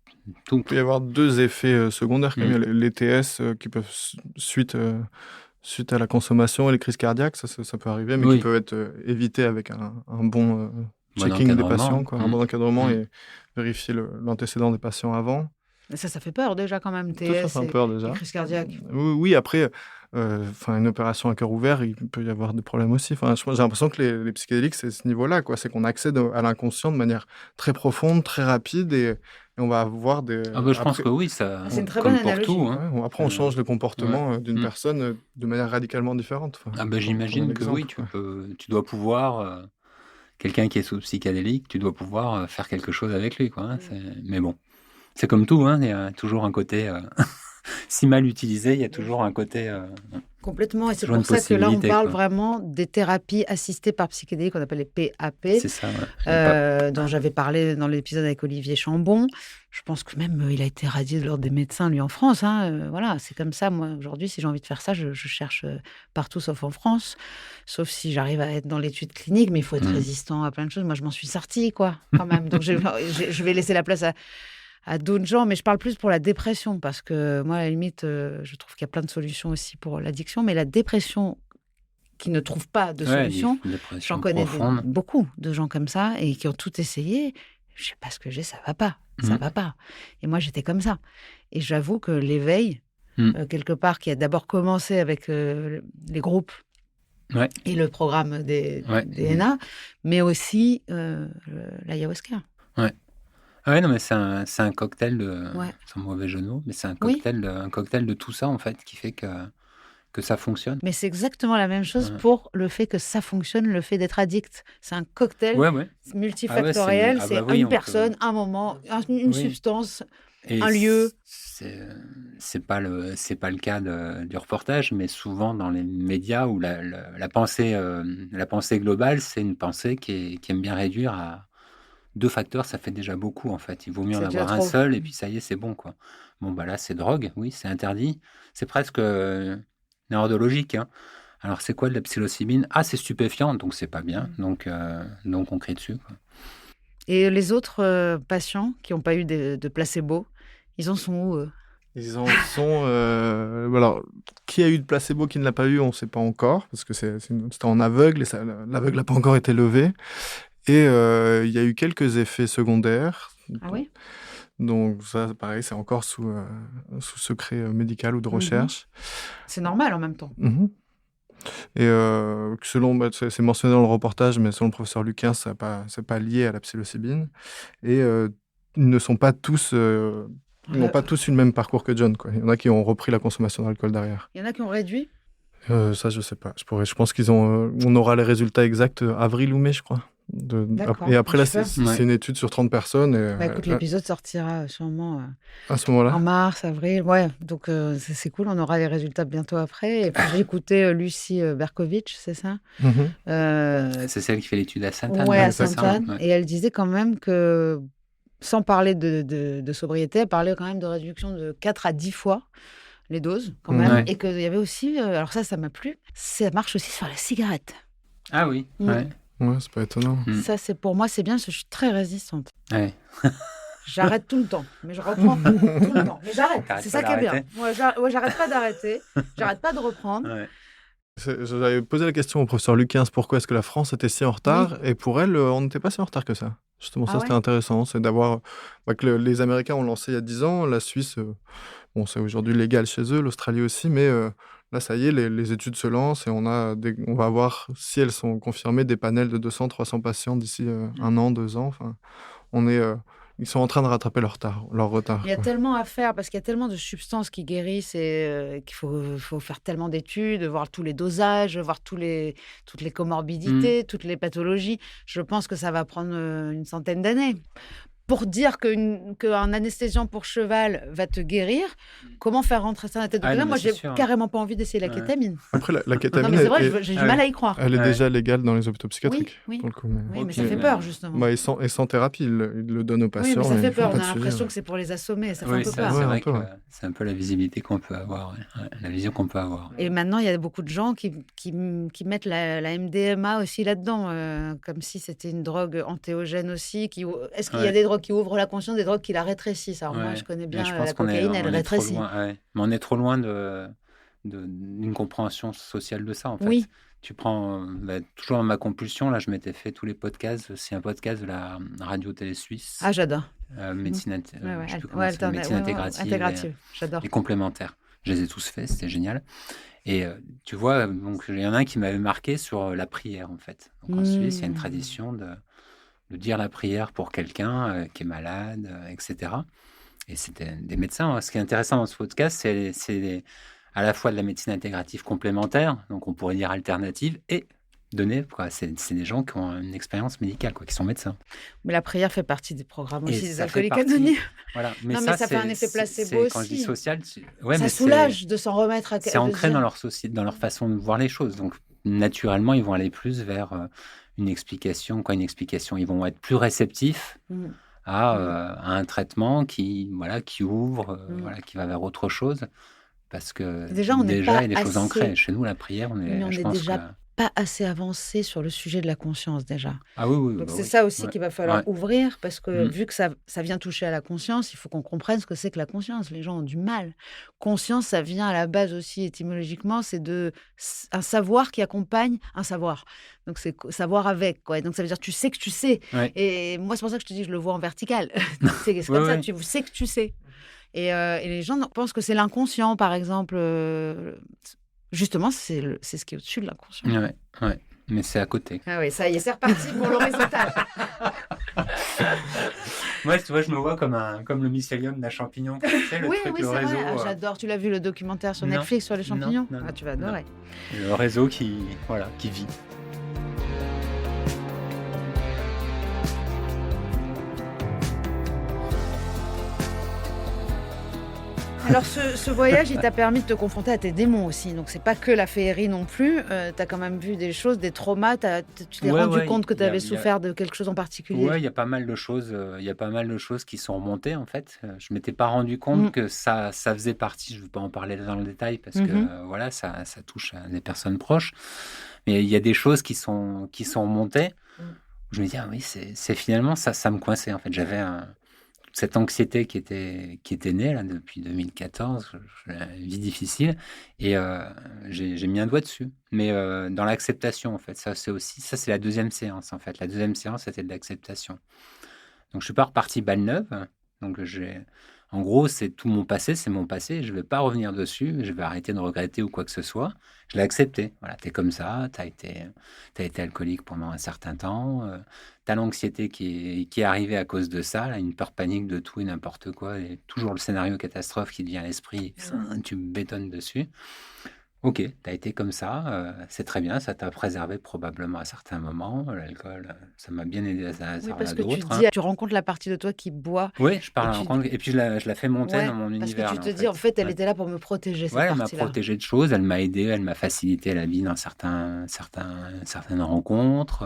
tout. Il peut y avoir 2 effets secondaires quand même. Mm. Il y a les TS qui peuvent, suite à la consommation, et les crises cardiaques, ça peut arriver, mais Oui. qui peuvent être évités avec un bon Bon checking des encadrement. patients, quoi, un Mm. bon encadrement Mm. et vérifier l'antécédent des patients avant. Mais ça fait peur déjà quand même, Ça fait TS un peur déjà. et crise cardiaque. Oui, après, une opération à cœur ouvert, il peut y avoir des problèmes aussi. Enfin, j'ai l'impression que les psychédéliques, c'est ce niveau-là, quoi. C'est qu'on accède à l'inconscient de manière très profonde, très rapide, et on va avoir des... Ah bah, je pense que oui, ça, C'est une très comme bonne pour analogie. tout. Hein. Après, on change le comportement d'une Mm. personne de manière radicalement différente. Enfin, Ah bah, pour j'imagine un que exemple, oui, quoi. tu dois pouvoir, quelqu'un qui est sous psychédélique, tu dois pouvoir faire quelque chose avec lui, quoi. Hein. Mais bon, c'est comme tout, hein, il y a toujours un côté, si mal utilisé, il y a toujours un côté, Complètement. Et c'est toujours pour une ça que là, on possibilité, parle quoi. vraiment des thérapies assistées par psychédéliques qu'on appelle les PAP, C'est ça, ouais. dont j'avais parlé dans l'épisode avec Olivier Chambon. Je pense que même il a été radié de l'ordre des médecins, lui, en France. Hein. Voilà, c'est comme ça. Moi, aujourd'hui, si j'ai envie de faire ça, je cherche partout sauf en France. Sauf si j'arrive à être dans l'étude clinique, mais il faut être résistant à plein de choses. Moi, je m'en suis sortie, quoi, quand même. Donc, je vais laisser la place à d'autres gens, mais je parle plus pour la dépression, parce que moi, à la limite, je trouve qu'il y a plein de solutions aussi pour l'addiction, mais la dépression qui ne trouve pas de solution, j'en connais beaucoup de gens comme ça, et qui ont tout essayé. Je sais pas ce que j'ai, ça va pas, ça va pas. Et moi, j'étais comme ça. Et j'avoue que l'éveil, quelque part, qui a d'abord commencé avec les groupes, et le programme des NA, mais aussi l'ayahuasca. Ouais. Ouais, non, mais c'est un cocktail de, sans mauvais jeu de mots, mais c'est un cocktail de tout ça, en fait, qui fait que ça fonctionne. Mais c'est exactement la même chose pour le fait que ça fonctionne, le fait d'être addict. C'est un cocktail multifactoriel, c'est une personne, un moment, une substance, un lieu. C'est pas le cas du reportage, mais souvent dans les médias où la pensée globale, c'est une pensée qui aime bien réduire à 2 facteurs, ça fait déjà beaucoup, en fait. Il vaut mieux en avoir un seul, et puis ça y est, c'est bon, quoi. Bon, bah là, c'est drogue, oui, c'est interdit. C'est presque néordologique, hein. Alors, c'est quoi de la psilocybine? Ah, c'est stupéfiant, donc c'est pas bien. Donc on crie dessus, quoi. Et les autres patients qui n'ont pas eu de placebo, ils en sont où, eux? Ils en sont. Alors, qui a eu de placebo, qui ne l'a pas eu, on ne sait pas encore, parce que c'était en aveugle et l'aveugle n'a pas encore été levé. Et il y a eu quelques effets secondaires. Ah oui? Donc, ça, pareil, c'est encore sous secret médical ou de recherche. C'est normal en même temps. Mhm. Et c'est mentionné dans le reportage, mais selon le professeur Luquin, c'est pas lié à la psilocybine. Et ils ne sont pas tous. Ils n'ont pas tous eu le même parcours que John, quoi. Il y en a qui ont repris la consommation d'alcool derrière. Il y en a qui ont réduit? Ça, je sais pas. Je pense on aura les résultats exacts avril ou mai, je crois. D'accord. Et après, là, c'est Ouais. une étude sur 30 personnes. Et, Écoute, l'épisode sortira sûrement à ce moment-là. en mars, avril. Ouais, donc c'est cool, on aura les résultats bientôt après. Et puis j'ai écouté Lucie Berkovitch, c'est ça? Mhm. C'est celle qui fait l'étude à Sainte-Anne. Ouais, à c'est ça, Sainte-Anne. ouais. Et elle disait quand même que, sans parler de sobriété, elle parlait quand même de réduction de 4 à 10 fois les doses, quand même. Ouais. Et qu'il y avait aussi, alors ça m'a plu, ça marche aussi sur la cigarette. Ah oui, Mm. ouais. Ouais, c'est pas étonnant. Mm. Ça, pour moi, c'est bien parce que je suis très résistante. Ouais. J'arrête tout le temps, mais je reprends tout le temps. Mais j'arrête, T'arrêtes c'est pas ça qui est bien. d'arrêter. Moi, j'arrête pas d'arrêter, j'arrête pas de reprendre. Ouais. J'avais posé la question au professeur Luquin, pourquoi est-ce que la France était si en retard? Et pour elle, on n'était pas si en retard que ça. Justement, Ah ça, ouais? c'était intéressant. C'est d'avoir. Que les Américains ont lancé il y a 10 ans, la Suisse, c'est aujourd'hui légal chez eux, l'Australie aussi, mais là, ça y est, les études se lancent et on va avoir, si elles sont confirmées, des panels de 200, 300 patients d'ici 1 an, 2 ans. Enfin, ils sont en train de rattraper leur retard. Il y a quoi. tellement à faire parce qu'il y a tellement de substances qui guérissent et qu'il faut faire tellement d'études, voir tous les dosages, voir toutes les comorbidités, toutes les pathologies. Je pense que ça va prendre une centaine d'années. Pour dire qu'un anesthésiant pour cheval va te guérir, comment faire rentrer ça dans la tête de quelqu'un? non, Moi, mais c'est j'ai sûr. carrément pas envie d'essayer la Ouais. kétamine. Après, la Non, kétamine, mais c'est vrai, j'ai du mal à y croire. elle est Ouais. déjà légale dans les hôpitaux psychiatriques. Oui. Pour le coup, mais... Oui, mais Ok, ça fait mais- peur, justement. Et sans thérapie, ils le donnent aux Oui, patients. mais ça et fait ils font peur. pas On de a suivi, l'impression ouais. que c'est pour les assommer. Ça fait Oui, un peu ça, peur. c'est Ouais, vrai un peu, que ouais. c'est un peu la visibilité qu'on peut avoir, ouais, la vision qu'on peut avoir. Et maintenant, il y a beaucoup de gens qui mettent la MDMA aussi là-dedans, comme si c'était une drogue antéogène aussi. Est-ce qu'il y a Ouais. des drogues qui ouvrent la conscience, des drogues qui la rétrécissent? Alors moi, Ouais. je connais Mais bien je pense la qu'on est, cocaïne, elle on est trop rétrécit. loin, ouais. Mais on est trop loin d'une compréhension sociale de ça, en fait. Oui. Tu prends, toujours dans ma compulsion, là, je m'étais fait tous les podcasts. C'est un podcast de la radio-télé suisse, Ah, j'adore. médecine, Ouais, je sais plus comment ça s'appelle, médecine intégrative, intégrative. J'adore. et complémentaire. Je les ai tous faits, c'était génial. Et tu vois, donc il y en a un qui m'avait marqué sur la prière, en fait. Donc en Suisse, il y a une tradition de dire la prière pour quelqu'un qui est malade, etc. Et c'était des médecins. Hein. Ce qui est intéressant dans ce podcast, c'est à la fois de la médecine intégrative complémentaire, donc on pourrait dire alternative, et donner, quoi. C'est des gens qui ont une expérience médicale, quoi, qui sont médecins. Mais la prière fait partie des programmes Et aussi des ça fait alcooliques partie- anonymes. Voilà. Non, mais ça fait un effet placebo Quand je dis aussi. social, ouais, Ça mais soulage de s'en remettre à c'est ancré dans leur société, dans leur façon de voir les choses. Donc, naturellement, ils vont aller plus vers une explication. Ils vont être plus réceptifs à un traitement qui ouvre, qui va vers autre chose. Parce que Déjà, on n'est il y pas a des choses assez- ancrées. Chez nous, la prière, Mais on je est pense déjà que... pas assez avancé sur le sujet de la conscience déjà. Ah oui, oui. Donc bah c'est oui. ça aussi Ouais. qu'il va falloir Ouais. ouvrir parce que Mm. vu que ça vient toucher à la conscience, il faut qu'on comprenne ce que c'est que la conscience. Les gens ont du mal. Conscience, ça vient à la base aussi étymologiquement, c'est un savoir qui accompagne un savoir. Donc c'est savoir avec, quoi. Donc ça veut dire tu sais que tu sais. Ouais. Et moi c'est pour ça que je te dis je le vois en vertical. c'est comme Ouais, ça, ouais. tu sais que tu sais. Et les gens pensent que c'est l'inconscient, par exemple. Justement, c'est ce qui est au-dessus de l'inconscient. Ouais. Mais c'est à côté. Ah oui, ça y est, c'est reparti pour l'horizontale. Moi, tu vois, je me vois comme le mycélium d'un champignon. Tu sais, le Oui, truc, oui, le c'est réseau. vrai. Ah, j'adore. Tu l'as vu le documentaire sur Non. Netflix sur les champignons? Non, Ah, tu vas adorer. Le réseau qui vit. Alors, ce voyage, il t'a permis de te confronter à tes démons aussi. Donc, c'est pas que la féerie non plus. Tu as quand même vu des choses, des traumas. Tu t'es rendu compte que tu avais souffert de quelque chose en particulier. Oui, il y a pas mal de choses. Il y a pas mal de choses qui sont remontées, en fait. Je m'étais pas rendu compte que ça faisait partie. Je ne veux pas en parler dans le détail parce que voilà, ça touche à des personnes proches. Mais il y a des choses qui sont remontées. Je me dis, ah oui, c'est finalement ça me coinçait, en fait. J'avais cette anxiété qui était née là, depuis 2014, une vie difficile, et j'ai mis un doigt dessus. Mais dans l'acceptation, en fait, ça c'est la deuxième séance, en fait. La deuxième séance, c'était de l'acceptation. Donc, je suis pas reparti balle neuve. Donc, en gros, c'est tout mon passé, c'est mon passé. Je vais pas revenir dessus. Je vais arrêter de regretter ou quoi que ce soit. Je l'ai accepté. Voilà, t'es comme ça. T'as été alcoolique pendant un certain temps. T'as l'anxiété qui est arrivée à cause de ça. Là, une peur panique de tout et n'importe quoi. Et toujours le scénario catastrophe qui te vient à l'esprit. Tu bétonnes dessus. Ok, tu as été comme ça, c'est très bien, ça t'a préservé probablement à certains moments. L'alcool, ça m'a bien aidé à Oui, parce que d'autres. tu rencontres la partie de toi qui boit. Oui, je parle et puis je la fais monter dans mon univers. Parce que tu te dis, en fait, elle était là pour me protéger, cette elle partie-là. m'a protégé de choses, elle m'a aidé, elle m'a facilité la vie dans certaines rencontres.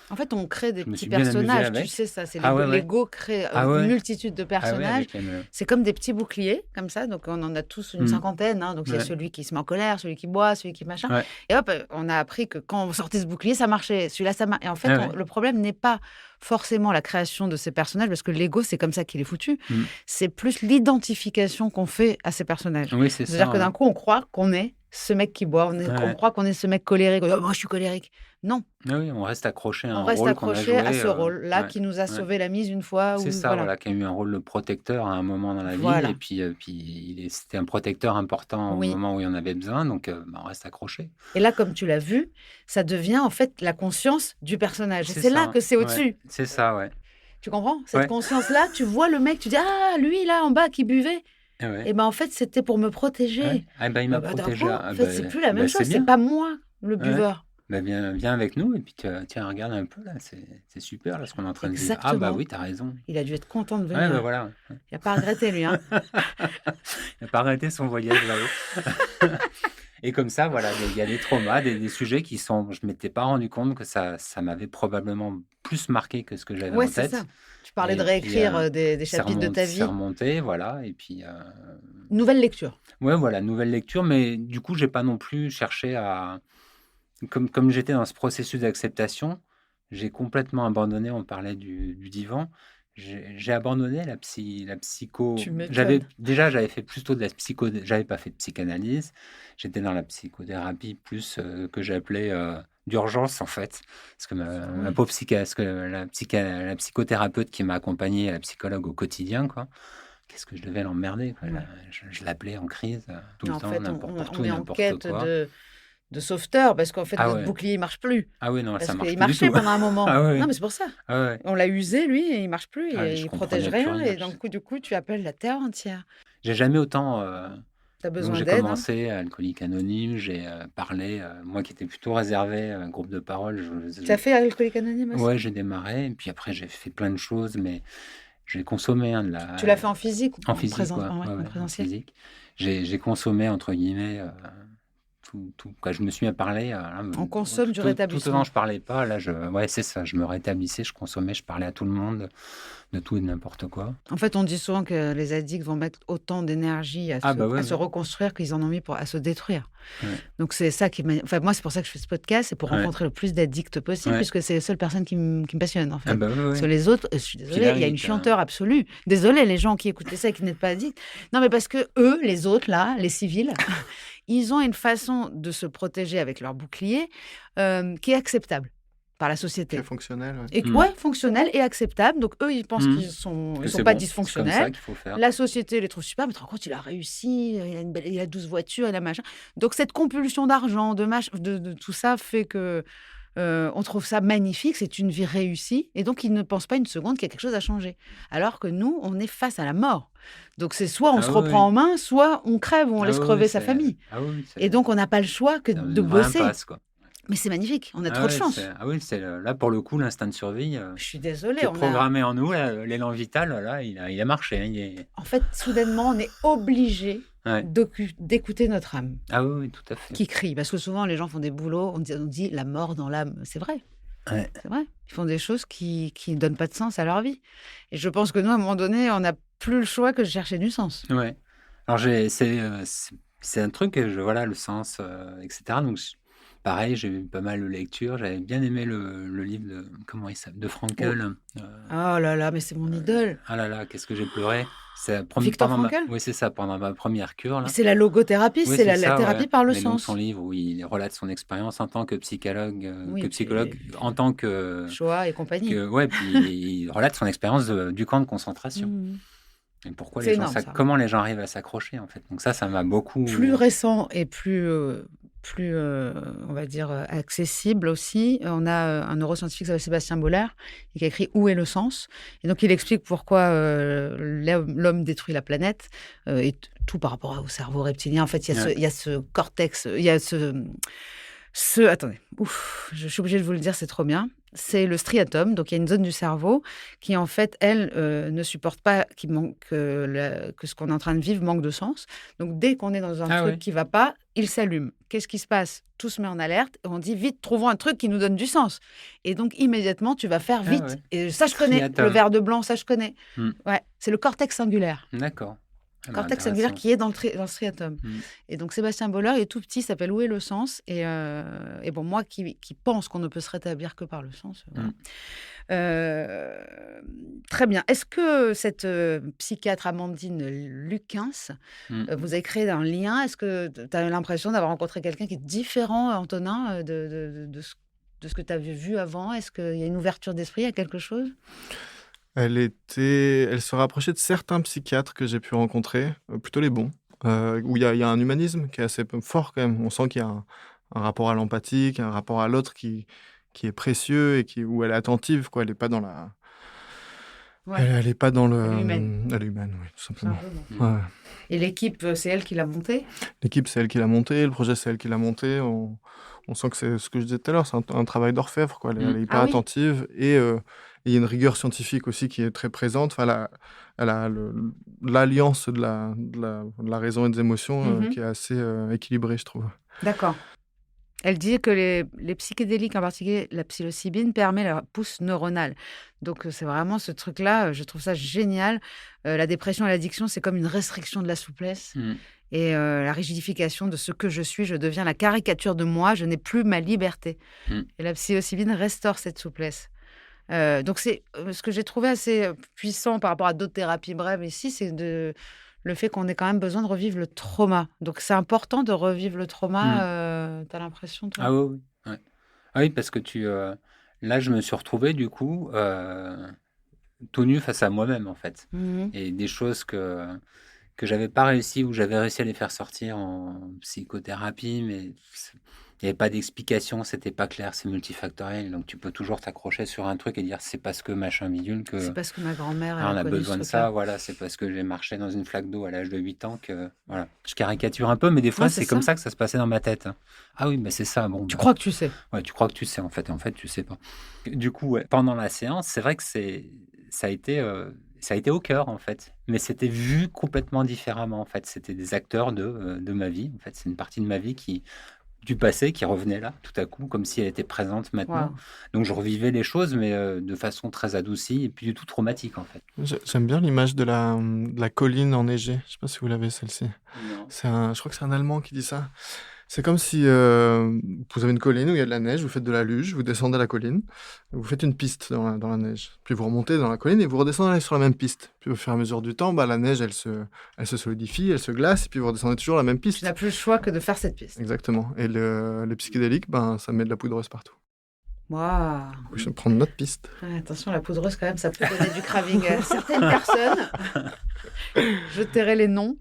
En fait, on crée des petits personnages, tu sais ça, c'est l'ego crée une multitude de personnages. C'est comme des petits boucliers, comme ça, donc on en a tous une cinquantaine. Donc il y a celui qui se met en colère, celui qui boit, celui qui machin. Et hop, on a appris que quand on sortait ce bouclier, ça marchait. Celui-là, ça marche. Et en fait, le problème n'est pas forcément la création de ces personnages, parce que l'ego, c'est comme ça qu'il est foutu. C'est plus l'identification qu'on fait à ces personnages. Oui, c'est-à-dire que d'un coup, on croit qu'on est ce mec qui boit, on croit qu'on est ce mec colérique. Oh, moi, je suis colérique. Non. Oui, on reste accroché à un rôle qu'on a joué. On reste accroché à ce rôle-là qui nous a sauvé la mise une fois. C'est ça, voilà, qui a eu un rôle de protecteur à un moment dans la vie. Et puis c'était un protecteur important au moment où il y en avait besoin. Donc, on reste accroché. Et là, comme tu l'as vu, ça devient en fait la conscience du personnage. C'est là que c'est au-dessus. C'est ça, ouais. Tu comprends? Cette conscience-là, tu vois le mec, tu dis, ah, lui, là, en bas, qui buvait. Et en fait, c'était pour me protéger. Il m'a protégé. En fait, c'est plus la même chose. C'est pas moi, le buveur. Viens avec nous et puis tiens, regarde un peu là, c'est super là ce qu'on est en train de vivre. Ah bah oui, t'as raison. Il a dû être content de venir. Voilà. Il n'a pas regretté lui. Hein. Il n'a pas regretté son voyage là-haut. Et comme ça, voilà, il y a des traumas, des sujets qui sont. Je ne m'étais pas rendu compte que ça m'avait probablement plus marqué que ce que j'avais en tête. C'est ça. Tu parlais de réécrire des chapitres de ta vie. C'est remonté, voilà. Et puis. Nouvelle lecture. Ouais, voilà, nouvelle lecture, mais du coup, j'ai pas non plus cherché à. Comme j'étais dans ce processus d'acceptation, j'ai complètement abandonné. On parlait du divan. J'ai abandonné la psycho. J'avais fait plutôt de la psycho. J'avais pas fait de psychanalyse. J'étais dans la psychothérapie plus que j'appelais d'urgence en fait, parce que ma pauvre la psychothérapeute qui m'a accompagné, la psychologue au quotidien, quoi. Qu'est-ce que je devais l'emmerder, quoi. Je l'appelais en crise tout le temps, n'importe où, n'importe quoi. De sauveteur, parce qu'en fait, notre bouclier, il ne marche plus. Ah oui, non, ça marche plus. Il marchait pendant un moment. Non, mais c'est pour ça. On l'a usé, lui, et il ne marche plus, et il ne protège rien. Et donc, du coup, tu appelles la terre entière. J'ai jamais autant... T'as besoin d'aide. J'ai commencé à Alcoolique Anonyme, j'ai parlé, moi qui étais plutôt réservé, un groupe de parole. Tu as fait Alcoolique Anonyme aussi? Ouais, j'ai démarré, et puis après, j'ai fait plein de choses, mais j'ai consommé de la... Tu l'as fait en physique ou en présentiel? En physique. J'ai consommé, entre guillemets... Tout, quand je me suis mis à parler, on consomme du rétablissement. Tout le temps, je parlais pas. Là, c'est ça. Je me rétablissais, je consommais, je parlais à tout le monde, de tout et de n'importe quoi. En fait, on dit souvent que les addicts vont mettre autant d'énergie à se reconstruire qu'ils en ont mis à se détruire. Donc c'est ça qui enfin, moi, c'est pour ça que je fais ce podcast, c'est pour rencontrer le plus d'addicts possible, puisque c'est les seules personnes qui me passionnent en fait. Parce que les autres, je suis désolée, il y a une chanteur absolue. Désolée, les gens qui écoutaient ça et qui n'êtes pas addicts. Non, mais parce que eux, les autres là, les civils. Ils ont une façon de se protéger avec leur bouclier qui est acceptable par la société. Qui est fonctionnelle. Fonctionnelle et acceptable. Donc, eux, ils pensent qu'ils sont pas dysfonctionnels. C'est comme ça qu'il faut faire. La société les trouve super. Mais tu te rends compte, il a réussi, il a 12 voitures, il a machin. Donc, cette compulsion d'argent, de tout ça fait que on trouve ça magnifique, c'est une vie réussie. Et donc, ils ne pensent pas une seconde qu'il y a quelque chose à changer. Alors que nous, on est face à la mort. Donc, c'est soit on se reprend en main, soit on crève ou on laisse crever sa famille. Et donc, on n'a pas le choix que de bosser. Mais c'est magnifique, on a Ah trop de ouais, chance. ah oui, là, pour le coup, l'instinct de survie Je suis désolée, qui est on a... programmé en nous, là, l'élan vital, là, il a marché. En fait, soudainement, on est obligé Ouais. d'écouter notre âme Ah oui, oui, tout à fait. qui crie. Parce que souvent, les gens font des boulots, on dit la mort dans l'âme. C'est vrai. Ouais. C'est vrai. Ils font des choses qui ne donnent pas de sens à leur vie. Et je pense que nous, à un moment donné, on n'a plus le choix que de chercher du sens. Ouais. Alors, c'est un truc, voilà, le sens, etc. Donc, pareil, j'ai eu pas mal de lectures. J'avais bien aimé le livre de, comment il s'appelle, de Frankl. Oh là là, mais c'est mon idole. Ah là là, qu'est-ce que j'ai pleuré. C'est Victor Frankl. Oui, c'est ça, pendant ma première cure. Là. C'est la logothérapie, Oui, c'est la ça, thérapie ouais. par le Mais donc, sens. son livre où il relate son expérience en tant que psychologue, Oui, en tant que... Shoah et compagnie. Ouais, puis il relate son expérience du camp de concentration. Et pourquoi C'est énorme, ça. comment les gens arrivent à s'accrocher, en fait. Donc ça m'a beaucoup... Plus récent et plus on va dire, accessible aussi. On a un neuroscientifique qui s'appelle Sébastien Boller qui a écrit « Où est le sens ?» Et donc, il explique pourquoi l'homme détruit la planète et tout par rapport au cerveau reptilien. En fait, il y a ce cortex, il y a attendez, je suis obligée de vous le dire, c'est trop bien. C'est le striatum, donc il y a une zone du cerveau qui, en fait, elle, ne supporte pas que ce qu'on est en train de vivre manque de sens. Donc, dès qu'on est dans un truc qui ne va pas, il s'allume. Qu'est-ce qui se passe? Tout se met en alerte et on dit vite, trouvons un truc qui nous donne du sens. Et donc, immédiatement, tu vas faire vite. Ouais. Et ça, je connais. Le verre de blanc, ça, je connais. Ouais, c'est le cortex singulaire. D'accord. Cortex singulaire qui est dans le striatum. Et donc, Sébastien Boller, il est tout petit, s'appelle « Où est le sens ?» Et bon, moi qui pense qu'on ne peut se rétablir que par le sens. Voilà. Très bien. Est-ce que cette psychiatre Amandine Lukens, vous avez créé un lien? Est-ce que tu as l'impression d'avoir rencontré quelqu'un qui est différent, Antonin, de ce que tu avais vu avant? Est-ce qu'il y a une ouverture d'esprit à quelque chose? Elle se rapprochait de certains psychiatres que j'ai pu rencontrer, plutôt les bons, où il y a un humanisme qui est assez fort quand même. On sent qu'il y a un rapport à l'empathie, un rapport à l'autre qui est précieux et où elle est attentive, quoi. Elle n'est pas dans la... Ouais. Elle n'est pas dans le... Elle est humaine, oui, tout simplement. Ouais. Et l'équipe, c'est elle qui l'a montée? L'équipe, c'est elle qui l'a montée. Le projet, c'est elle qui l'a monté. On sent que c'est ce que je disais tout à l'heure, c'est un travail d'orfèvre, quoi. Elle est hyper attentive et il y a une rigueur scientifique aussi qui est très présente. Enfin, elle a l'alliance de la raison et des émotions qui est assez équilibrée, je trouve. D'accord. Elle dit que les psychédéliques, en particulier la psilocybine, permet la pousse neuronale. Donc, c'est vraiment ce truc-là, je trouve ça génial. La dépression et l'addiction, c'est comme une restriction de la souplesse. Et la rigidification de ce que je suis, je deviens la caricature de moi, je n'ai plus ma liberté. Et la psilocybine restaure cette souplesse. Donc, c'est ce que j'ai trouvé assez puissant par rapport à d'autres thérapies brèves ici, c'est le fait qu'on ait quand même besoin de revivre le trauma. Donc, c'est important de revivre le trauma, t'as l'impression, toi? Ah oui, oui. Ouais. Ah oui, parce que là, je me suis retrouvé, du coup, tout nu face à moi-même, en fait. Et des choses que j'avais pas réussi, ou j'avais réussi à les faire sortir en psychothérapie, mais il n'y avait pas d'explication, c'était pas clair, c'est multifactoriel. Donc, tu peux toujours t'accrocher sur un truc et dire c'est parce que machin bidule que... C'est parce que ma grand-mère on a besoin de ça, voilà, c'est parce que j'ai marché dans une flaque d'eau à l'âge de 8 ans que... Voilà. Je caricature un peu, mais des fois, c'est comme ça que ça se passait dans ma tête. Ah oui, c'est ça. Bon, tu crois que tu sais? Ouais, tu crois que tu sais, en fait. En fait, tu sais pas. Du coup, pendant la séance, c'est vrai que ça a été au cœur, en fait. Mais c'était vu complètement différemment, en fait. C'était des acteurs de ma vie. En fait, c'est une partie de ma vie du passé qui revenait là, tout à coup, comme si elle était présente maintenant. Wow. Donc, je revivais les choses, mais de façon très adoucie et puis du tout traumatique, en fait. J'aime bien l'image de la colline enneigée. Je ne sais pas si vous l'avez, celle-ci. Je crois que c'est un Allemand qui dit ça. C'est comme si vous avez une colline où il y a de la neige, vous faites de la luge, vous descendez la colline, vous faites une piste dans la neige. Puis vous remontez dans la colline et vous redescendez sur la même piste. Puis au fur et à mesure du temps, la neige, elle se solidifie, elle se glace, et puis vous redescendez toujours la même piste. Tu n'as plus le choix que de faire cette piste. Exactement. Et les psychédéliques, ça met de la poudreuse partout. Waouh. Je vais prendre notre piste. Attention, la poudreuse, quand même, ça peut donner du craving à certaines personnes. Je tairai les noms.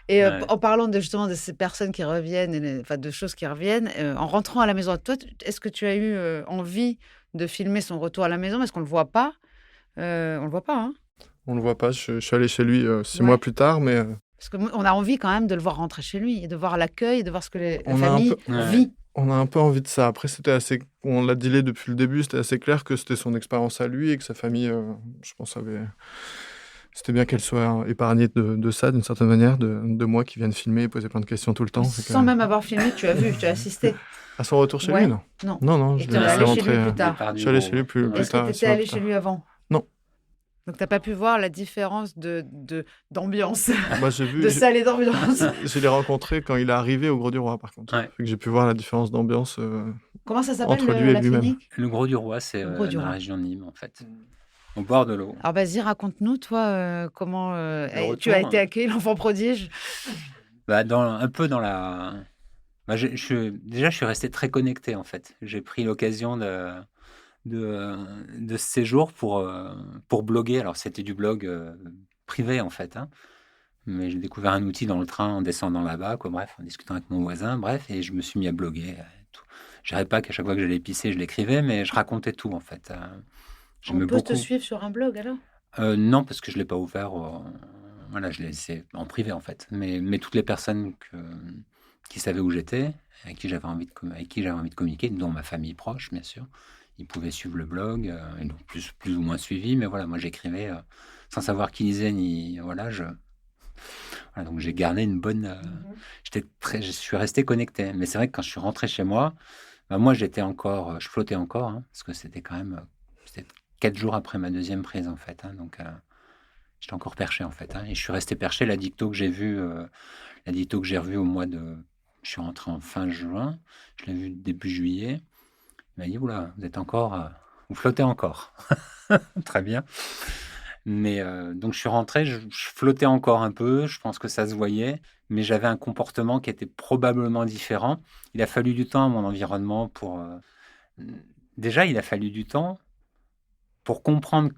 Et en parlant justement de ces personnes qui reviennent, de choses qui reviennent, en rentrant à la maison, toi, est-ce que tu as eu envie de filmer son retour à la maison? Est-ce qu'on ne le voit pas? On ne le voit pas, hein? On ne le voit pas. Je suis allé chez lui 6 mois plus tard, mais... Parce qu'on a envie quand même de le voir rentrer chez lui, et de voir l'accueil, et de voir ce que la famille vit. On a un peu envie de ça. Après, on l'a dealé depuis le début, c'était assez clair que c'était son expérience à lui et que sa famille, je pense, c'était bien qu'elle soit épargnée de ça, d'une certaine manière, de moi qui viens de filmer et poser plein de questions tout le temps. Sans même avoir filmé, tu as vu, tu as assisté. À son retour chez lui, non? Non. Non, Et je tu es l'ai laissé allé chez lui rentrer. plus tard. Je suis allé chez lui plus Est-ce tard. que tu étais allé chez lui avant? Non. Donc, tu n'as pas pu voir la différence d'ambiance, Bah, j'ai vu, de salle et d'ambiance. je l'ai rencontré quand il est arrivé au Gros du Roi, par contre. Ouais. Fait que j'ai pu voir la différence d'ambiance Comment ça s'appelle, entre lui et la lui-même. clinique? Le Gros du Roi, c'est Le Gros du dans Roi. la région de Nîmes, en fait. Au bord de l'eau. Alors, vas-y, raconte-nous, toi, comment tu retour, as été accueilli, l'enfant prodige. Bah, un peu dans la... Bah, déjà, je suis resté très connecté, en fait. J'ai pris l'occasion de ce séjour pour bloguer. Alors, c'était du blog privé, en fait. Hein. Mais j'ai découvert un outil dans le train en descendant là-bas, quoi. Bref, en discutant avec mon voisin, bref, et je me suis mis à bloguer. Tout. Je dirais pas qu'à chaque fois que j'allais pisser, je l'écrivais, mais je racontais tout, en fait. On J'aimais peut te beaucoup. suivre sur un blog, alors? Non, parce que je ne l'ai pas ouvert. Voilà, je l'ai laissé en privé, en fait. Mais toutes les personnes qui savaient où j'étais, avec qui j'avais envie de communiquer, dont ma famille proche, bien sûr, ils pouvaient suivre le blog, et donc plus ou moins suivi. Mais voilà, moi, j'écrivais sans savoir qui lisait, ni... Voilà, voilà, donc j'ai gardé une bonne... Je suis resté connecté. Mais c'est vrai que quand je suis rentré chez moi, bah, moi, je flottais encore, hein, parce que c'était quand même... C'était 4 jours après ma deuxième prise, en fait. Hein, donc, j'étais encore perché, en fait. Hein, et je suis resté perché. La dicto que j'ai vue au mois de... Je suis rentré en fin juin. Je l'ai vue début juillet. Il m'a dit, oula, vous flottez encore. Très bien. Mais donc, je suis rentré. Je flottais encore un peu. Je pense que ça se voyait. Mais j'avais un comportement qui était probablement différent. Il a fallu du temps à mon environnement pour... Déjà, il a fallu du temps pour comprendre,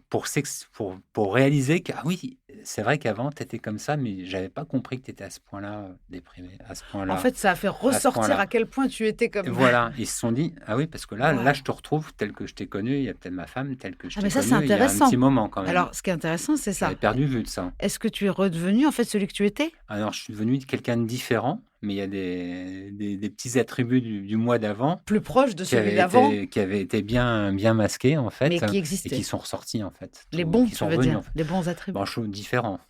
pour réaliser que, ah oui, c'est vrai qu'avant, tu étais comme ça, mais je n'avais pas compris que tu étais à ce point-là déprimé, à ce point-là. En fait, ça a fait ressortir à quel point tu étais comme... Et voilà, ils se sont dit, ah oui, parce que là, je te retrouve tel que je t'ai connu, il y a peut-être ma femme, telle que je t'ai mais ça, connue, c'est il y a un intéressant. petit moment quand même. Alors, ce qui est intéressant, c'est ça. J'avais perdu vue de ça. Est-ce que tu es redevenu, en fait, celui que tu étais? Alors, je suis devenu quelqu'un de différent, mais il y a des petits attributs du mois d'avant Plus proche de celui d'avant, qui avaient été bien masqués, en fait, mais qui et existaient. qui sont ressortis, en fait. Les bons, qui tu sont veux revenus, dire, en fait. les bons attributs. Bon, différents.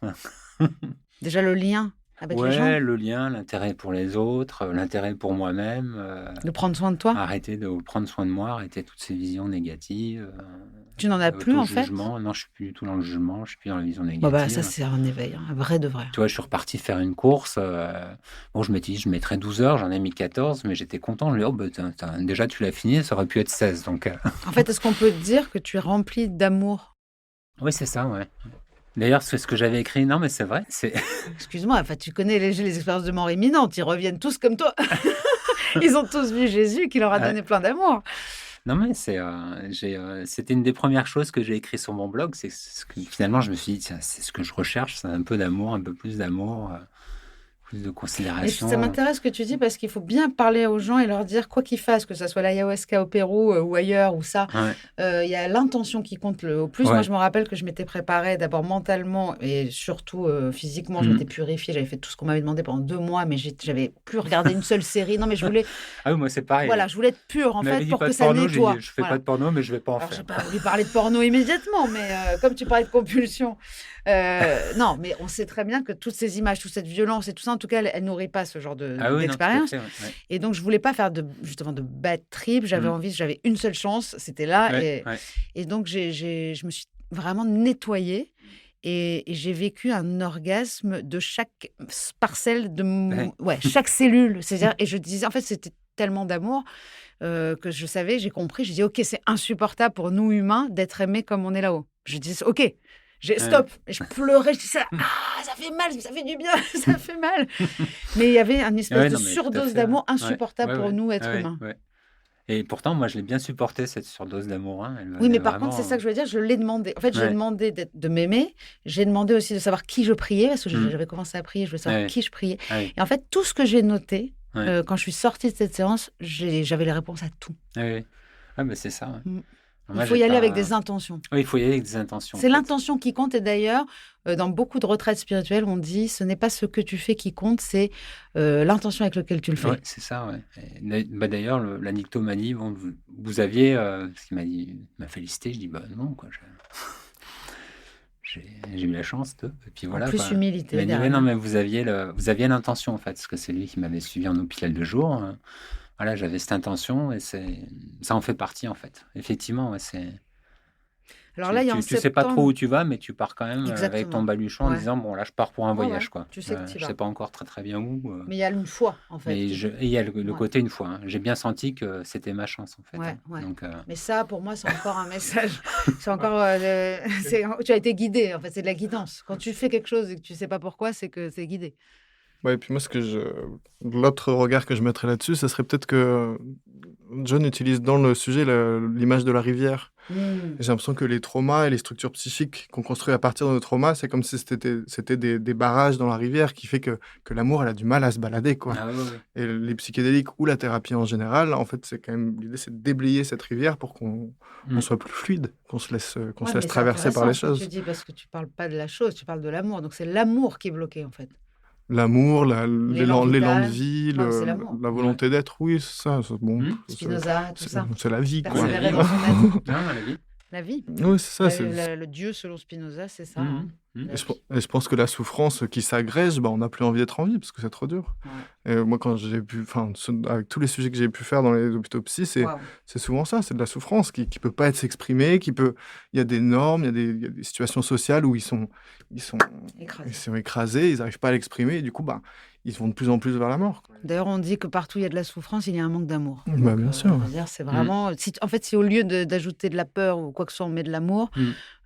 Déjà, le lien avec les gens, Ouais, le lien, l'intérêt pour les autres, l'intérêt pour moi-même, de prendre soin de toi. arrêter de prendre soin de moi, arrêter toutes ces visions négatives, Tu n'en as plus, en fait? auto-jugement. Non, je suis plus du tout dans le jugement, je suis plus dans la vision Bon, négative. bah, ça, c'est un éveil, un vrai de vrai. Tu vois, je suis reparti faire une course. Bon, je m'étais dit, je mettrais 12 heures, j'en ai mis 14, mais j'étais content. Je me dis, oh, bah, déjà, tu l'as fini, ça aurait pu être 16. Donc, En fait, est-ce qu'on peut dire que tu es rempli d'amour? oui, c'est ça, ouais. D'ailleurs, c'est ce que j'avais écrit. Non, mais c'est vrai. Excuse-moi, enfin, tu connais les expériences de mort imminente, ils reviennent tous comme toi. Ils ont tous vu Jésus qui leur a donné plein d'amour. Non, mais c'était une des premières choses que j'ai écrit sur mon blog. C'est ce que finalement, je me suis dit, tiens, c'est ce que je recherche, c'est un peu d'amour, un peu plus d'amour, plus de Et considération. ça m'intéresse ce que tu dis parce qu'il faut bien parler aux gens et leur dire quoi qu'ils fassent, que ce soit l'ayahuasca au Pérou ou ailleurs ou ça. Ouais. Il y a l'intention qui compte au plus. Ouais. Moi, je me rappelle que je m'étais préparée d'abord mentalement et surtout physiquement. Je m'étais purifiée. J'avais fait tout ce qu'on m'avait demandé pendant 2 mois, mais j'avais plus regardé une seule série. Non, mais je voulais. Ah oui, moi, c'est pareil. Voilà, je voulais être pure en On m'avait fait dit pour pas que de ça porno, nettoie. j'ai dit, je fais Voilà. pas de porno, mais je vais pas en Alors, j'ai faire. pas voulu parler de porno immédiatement, mais comme tu parlais de compulsion, non, mais on sait très bien que toutes ces images, toute cette violence et tout ça, en tout cas, elle nourrit pas ce genre Ah oui, non, tout à d'expérience. fait, ouais. Et donc, je voulais pas faire justement de bad trip. J'avais envie, j'avais une seule chance, c'était là. Ouais, ouais. Et donc, je me suis vraiment nettoyée. Et j'ai vécu un orgasme de chaque parcelle de chaque cellule. C'est-à-dire, et je disais, en fait, c'était tellement d'amour que je savais, j'ai compris. Je dis, ok, c'est insupportable pour nous humains d'être aimés comme on est là-haut. Je dis, ok, stop. Et je pleurais, je disais, ça fait mal, ça fait du bien, ça fait mal. Mais il y avait une espèce de surdose d'amour insupportable pour nous, êtres humains. Ouais. Et pourtant, moi, je l'ai bien supporté, cette surdose d'amour. Hein. Oui, mais par contre, c'est ça que je veux dire, je l'ai demandé. En fait, j'ai demandé de m'aimer. J'ai demandé aussi de savoir qui je priais, parce que j'avais commencé à prier, je voulais savoir qui je priais. Et en fait, tout ce que j'ai noté, quand je suis sortie de cette séance, j'avais les réponses à tout. Oui, mais c'est ça. Ouais. Moi, Il faut j'ai y aller avec pas... des intentions. Oui, il faut y aller avec des intentions, en C'est fait. l'intention qui compte. Et d'ailleurs, dans beaucoup de retraites spirituelles, on dit ce n'est pas ce que tu fais qui compte, c'est l'intention avec laquelle tu le Oui, fais. c'est ça, ouais. Bah, d'ailleurs, la Nicto m'a dit, bon, vous aviez... parce qu'il m'a dit, il m'a félicité, je dis, bah non, quoi. J'ai eu la chance de... Et puis En voilà, plus, quoi. Il humilité m'a dit, ouais, non, derrière. mais vous aviez l'intention, en fait, parce que c'est lui qui m'avait suivi en hôpital de jour. Voilà, j'avais cette intention et ça en fait partie, en fait. Effectivement, ouais, Alors là, il y a en tu sais pas trop septembre. où tu vas, mais tu pars quand même avec ton Exactement. baluchon en Ouais. disant, bon, là, je pars pour un Ouais, voyage, ouais. quoi. Tu sais que tu y Je sais vas. pas encore très, très bien où. Mais il y a une foi, en fait. Mais et il y a le Ouais. côté une fois. J'ai bien senti que c'était ma chance, en fait. Ouais, ouais. Donc, Mais ça, pour moi, c'est encore un message. C'est encore. Tu as été guidé, en fait, c'est de la guidance. Quand tu fais quelque chose et que tu sais pas pourquoi, c'est que c'est guidé. Ouais, et puis moi, l'autre regard que je mettrais là-dessus, ce serait peut-être que John utilise dans le sujet l'image de la rivière. Et j'ai l'impression que les traumas et les structures psychiques qu'on construit à partir de nos traumas, c'est comme si c'était des barrages dans la rivière qui fait que l'amour, elle a du mal à se balader, quoi. ah, ouais, ouais. Et les psychédéliques ou la thérapie en général, en fait, c'est quand même l'idée, c'est de déblayer cette rivière pour qu'on soit plus fluide, qu'on se laisse Ouais, mais c'est traverser par les intéressant ce que choses. tu dis parce que tu parles pas de la chose, tu parles de l'amour. Donc c'est l'amour qui est bloqué, en fait. L'amour, L'élan l'élan de vital. vie, Ouais, mais c'est l'amour. la volonté d'être, oui, c'est ça. Bon, Spinoza, tout ça. c'est la vie, quoi. Persévérer dans son être. Non, la vie. La vie. Oui, c'est ça. Le Dieu, selon Spinoza, c'est ça. hein. La Et je, vie. et je pense que la souffrance qui s'agrège, on n'a plus envie d'être en vie parce que c'est trop dur. Ouais. Et moi, quand j'ai pu, avec tous les sujets que j'ai pu faire dans les hôpitaux psy, Waouh. c'est souvent ça, c'est de la souffrance qui peut pas être s'exprimer, il y a des normes, il y a des situations sociales où ils sont écrasés, ils n'arrivent pas à l'exprimer, et du coup, ils vont de plus en plus vers la mort, quoi. D'ailleurs, on dit que partout où il y a de la souffrance, il y a un manque d'amour. Bien sûr. Je veux dire, c'est vraiment. En fait, si au lieu d'ajouter de la peur ou quoi que ce soit, on met de l'amour,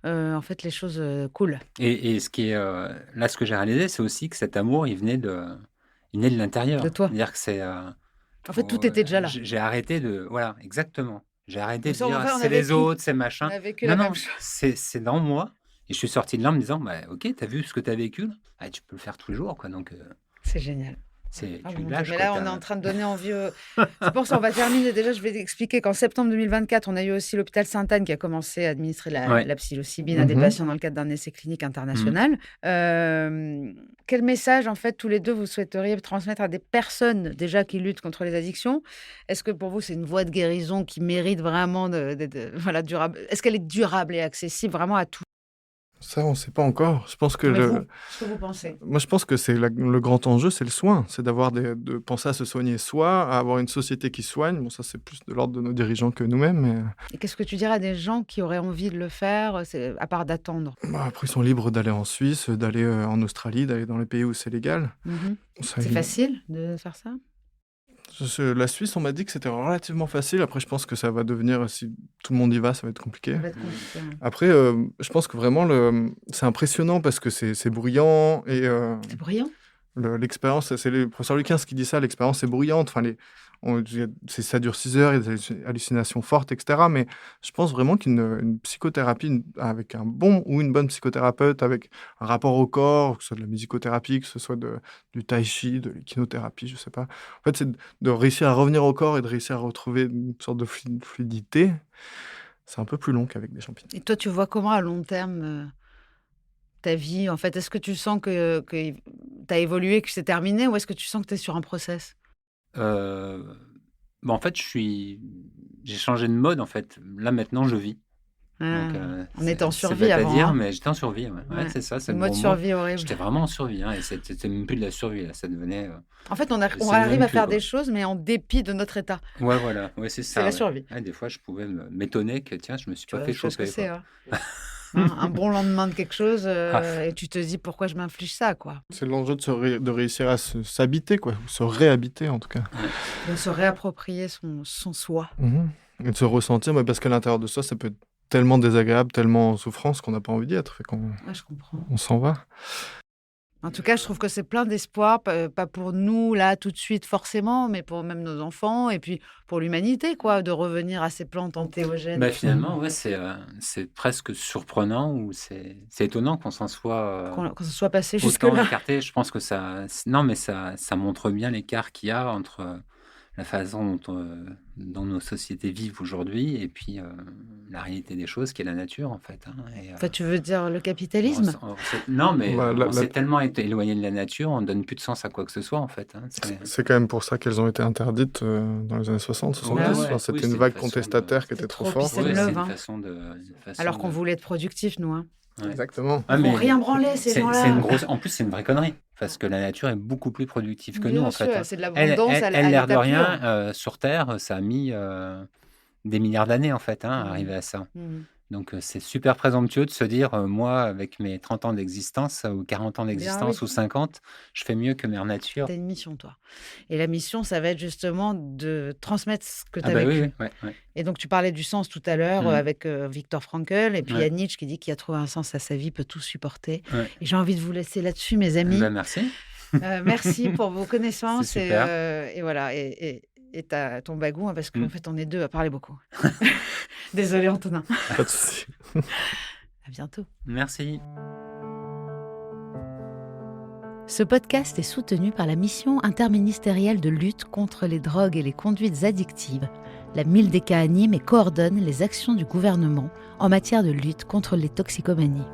en fait, les choses coulent. Et ce qui est là, ce que j'ai réalisé, c'est aussi que cet amour, il venait de l'intérieur. De toi. C'est-à-dire que c'est. En fait, tout était déjà là. J'ai arrêté de. Voilà, exactement. J'ai arrêté Mais de ça, dire on a c'est les vécu. autres, c'est machin. On a vécu la même chose. c'est dans moi. Et je suis sorti de là en me disant, ok, t'as vu ce que t'as vécu là? Ah, tu peux le faire tous les jours, quoi. Donc, C'est génial. tu mon Dieu. lâches. Mais quoi, là, on est en train de donner envie. C'est pour ça on va terminer. Déjà, je vais t'expliquer qu'en septembre 2024, on a eu aussi l'hôpital Sainte-Anne qui a commencé à administrer la psilocybine à des patients dans le cadre d'un essai clinique international. Quel message, en fait, tous les deux, vous souhaiteriez transmettre à des personnes déjà qui luttent contre les addictions? Est-ce que pour vous, c'est une voie de guérison qui mérite vraiment d'être durable? Est-ce qu'elle est durable et accessible vraiment à tous? Ça, on ne sait pas encore. Je pense que Mais vous, ce que vous pensez? Moi, je pense que c'est le grand enjeu, c'est le soin. C'est de penser à se soigner soi, à avoir une société qui soigne. Bon, ça, c'est plus de l'ordre de nos dirigeants que nous-mêmes. Mais... Et qu'est-ce que tu dirais à des gens qui auraient envie de le faire, à part d'attendre? Après, ils sont libres d'aller en Suisse, d'aller en Australie, d'aller dans les pays où c'est légal. C'est facile de faire ça? La Suisse, on m'a dit que c'était relativement facile. Après, je pense que ça va devenir, si tout le monde y va, ça va être compliqué. Ça va être compliqué, hein. Après, je pense que vraiment, c'est impressionnant parce que c'est bruyant. Et, C'est brillant. l'expérience, c'est le professeur Luquins qui dit ça, l'expérience est bruyante. Enfin, ça dure 6 heures, il y a des hallucinations fortes, etc. Mais je pense vraiment qu'une psychothérapie avec un bon ou une bonne psychothérapeute, avec un rapport au corps, que ce soit de la musicothérapie, que ce soit du tai chi, de l'équinothérapie, je sais pas. En fait, c'est de réussir à revenir au corps et de réussir à retrouver une sorte de fluidité. C'est un peu plus long qu'avec des champignons. Et toi, tu vois comment à long terme ta vie, en fait? Est-ce que tu sens que tu as évolué, que c'est terminé, ou est-ce que tu sens que tu es sur un process? En fait, j'ai changé de mode, en fait. Là, maintenant, je vis. Donc, on était en c'est survie bête à avant. dire, hein. mais j'étais en survie. Ouais, c'est ça, c'est Le le mode bon mot. survie horrible. J'étais vraiment en survie, et c'était même plus de la survie, là. Ça devenait. En fait, on ça arrive donne à plus, faire quoi. des choses, mais en dépit de notre état. Ouais, voilà, ouais, c'est ça. C'est la ouais. survie. Ouais, des fois, je pouvais m'étonner que, tiens, je me suis Tu pas vois fait ce que choper, c'est, quoi. hein. Un bon lendemain de quelque chose, et tu te dis pourquoi je m'inflige ça, quoi. C'est l'enjeu de réussir à s'habiter, quoi, ou se réhabiter en tout cas. De se réapproprier son soi. Et de se ressentir, mais parce qu'à l'intérieur de soi, ça peut être tellement désagréable, tellement en souffrance qu'on n'a pas envie d'y être, fait qu'on Ouais, je comprends. on s'en va. En tout cas, je trouve que c'est plein d'espoir, pas pour nous, là, tout de suite, forcément, mais pour même nos enfants, et puis pour l'humanité, quoi, de revenir à ces plantes antéogènes. Finalement, ouais, c'est presque surprenant, ou c'est étonnant qu'on s'en soit Qu'on se soit passé autant jusque-là. écarté. Je pense que non, mais ça montre bien l'écart qu'il y a entre la façon dont nos sociétés vivent aujourd'hui, et puis la réalité des choses qui est la nature, en fait. Hein. Enfin, tu veux dire le capitalisme? Non, mais Bah, on s'est tellement éloigné de la nature, on ne donne plus de sens à quoi que ce soit, en fait. Hein. C'est quand même pour ça qu'elles ont été interdites dans les années 60, 70. Ah ouais. Enfin, c'était Oui, une c'est vague une façon contestataire qui C'était était trop trop forte. pissé de Ouais, love, c'est une hein. façon Alors qu'on voulait être productif, nous. Hein. Ouais. Exactement. Ah, Ils vont mais rien branler, ces gens-là. c'est une grosse... En plus, c'est une vraie connerie, parce que la nature est beaucoup plus productive que nous, Bien en sûr, fait. Hein. c'est de Elle, l'abondance à l'air de l'état rien, pur. sur Terre, ça a mis des milliards d'années, en fait, à Mhm. arriver à ça. Mhm. Donc, c'est super présomptueux de se dire, moi, avec mes 30 ans d'existence, ou 40 ans d'existence, oui. ou 50, je fais mieux que Mère Nature. T'as une mission, toi. Et la mission, ça va être justement de transmettre ce que tu Ah as bah vécu. oui, ouais. Et donc, tu parlais du sens tout à l'heure Mhm. avec Viktor Frankl, et puis il y a Ouais. Nietzsche qui dit qu'il a trouvé un sens à sa vie, peut tout supporter. Ouais. Et j'ai envie de vous laisser là-dessus, mes amis. Bah, merci. Merci pour vos connaissances. C'est super. Et voilà. Et ton bagou, hein, parce qu'en Mm. fait, on est deux à parler beaucoup. Désolé, Antonin. Pas de souci. À bientôt. Merci. Ce podcast est soutenu par la mission interministérielle de lutte contre les drogues et les conduites addictives. La MILDECA anime et coordonne les actions du gouvernement en matière de lutte contre les toxicomanies.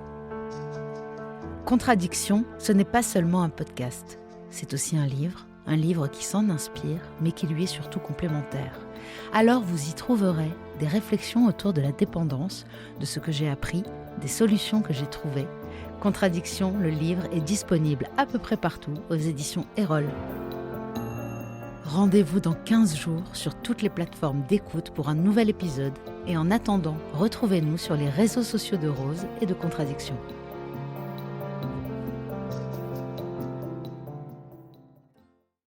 Contradiction, ce n'est pas seulement un podcast. C'est aussi un livre qui s'en inspire, mais qui lui est surtout complémentaire. Alors vous y trouverez des réflexions autour de la dépendance, de ce que j'ai appris, des solutions que j'ai trouvées. Contradiction, le livre est disponible à peu près partout aux éditions Erol. Rendez-vous dans 15 jours sur toutes les plateformes d'écoute pour un nouvel épisode. Et en attendant, retrouvez-nous sur les réseaux sociaux de Rose et de Contradiction.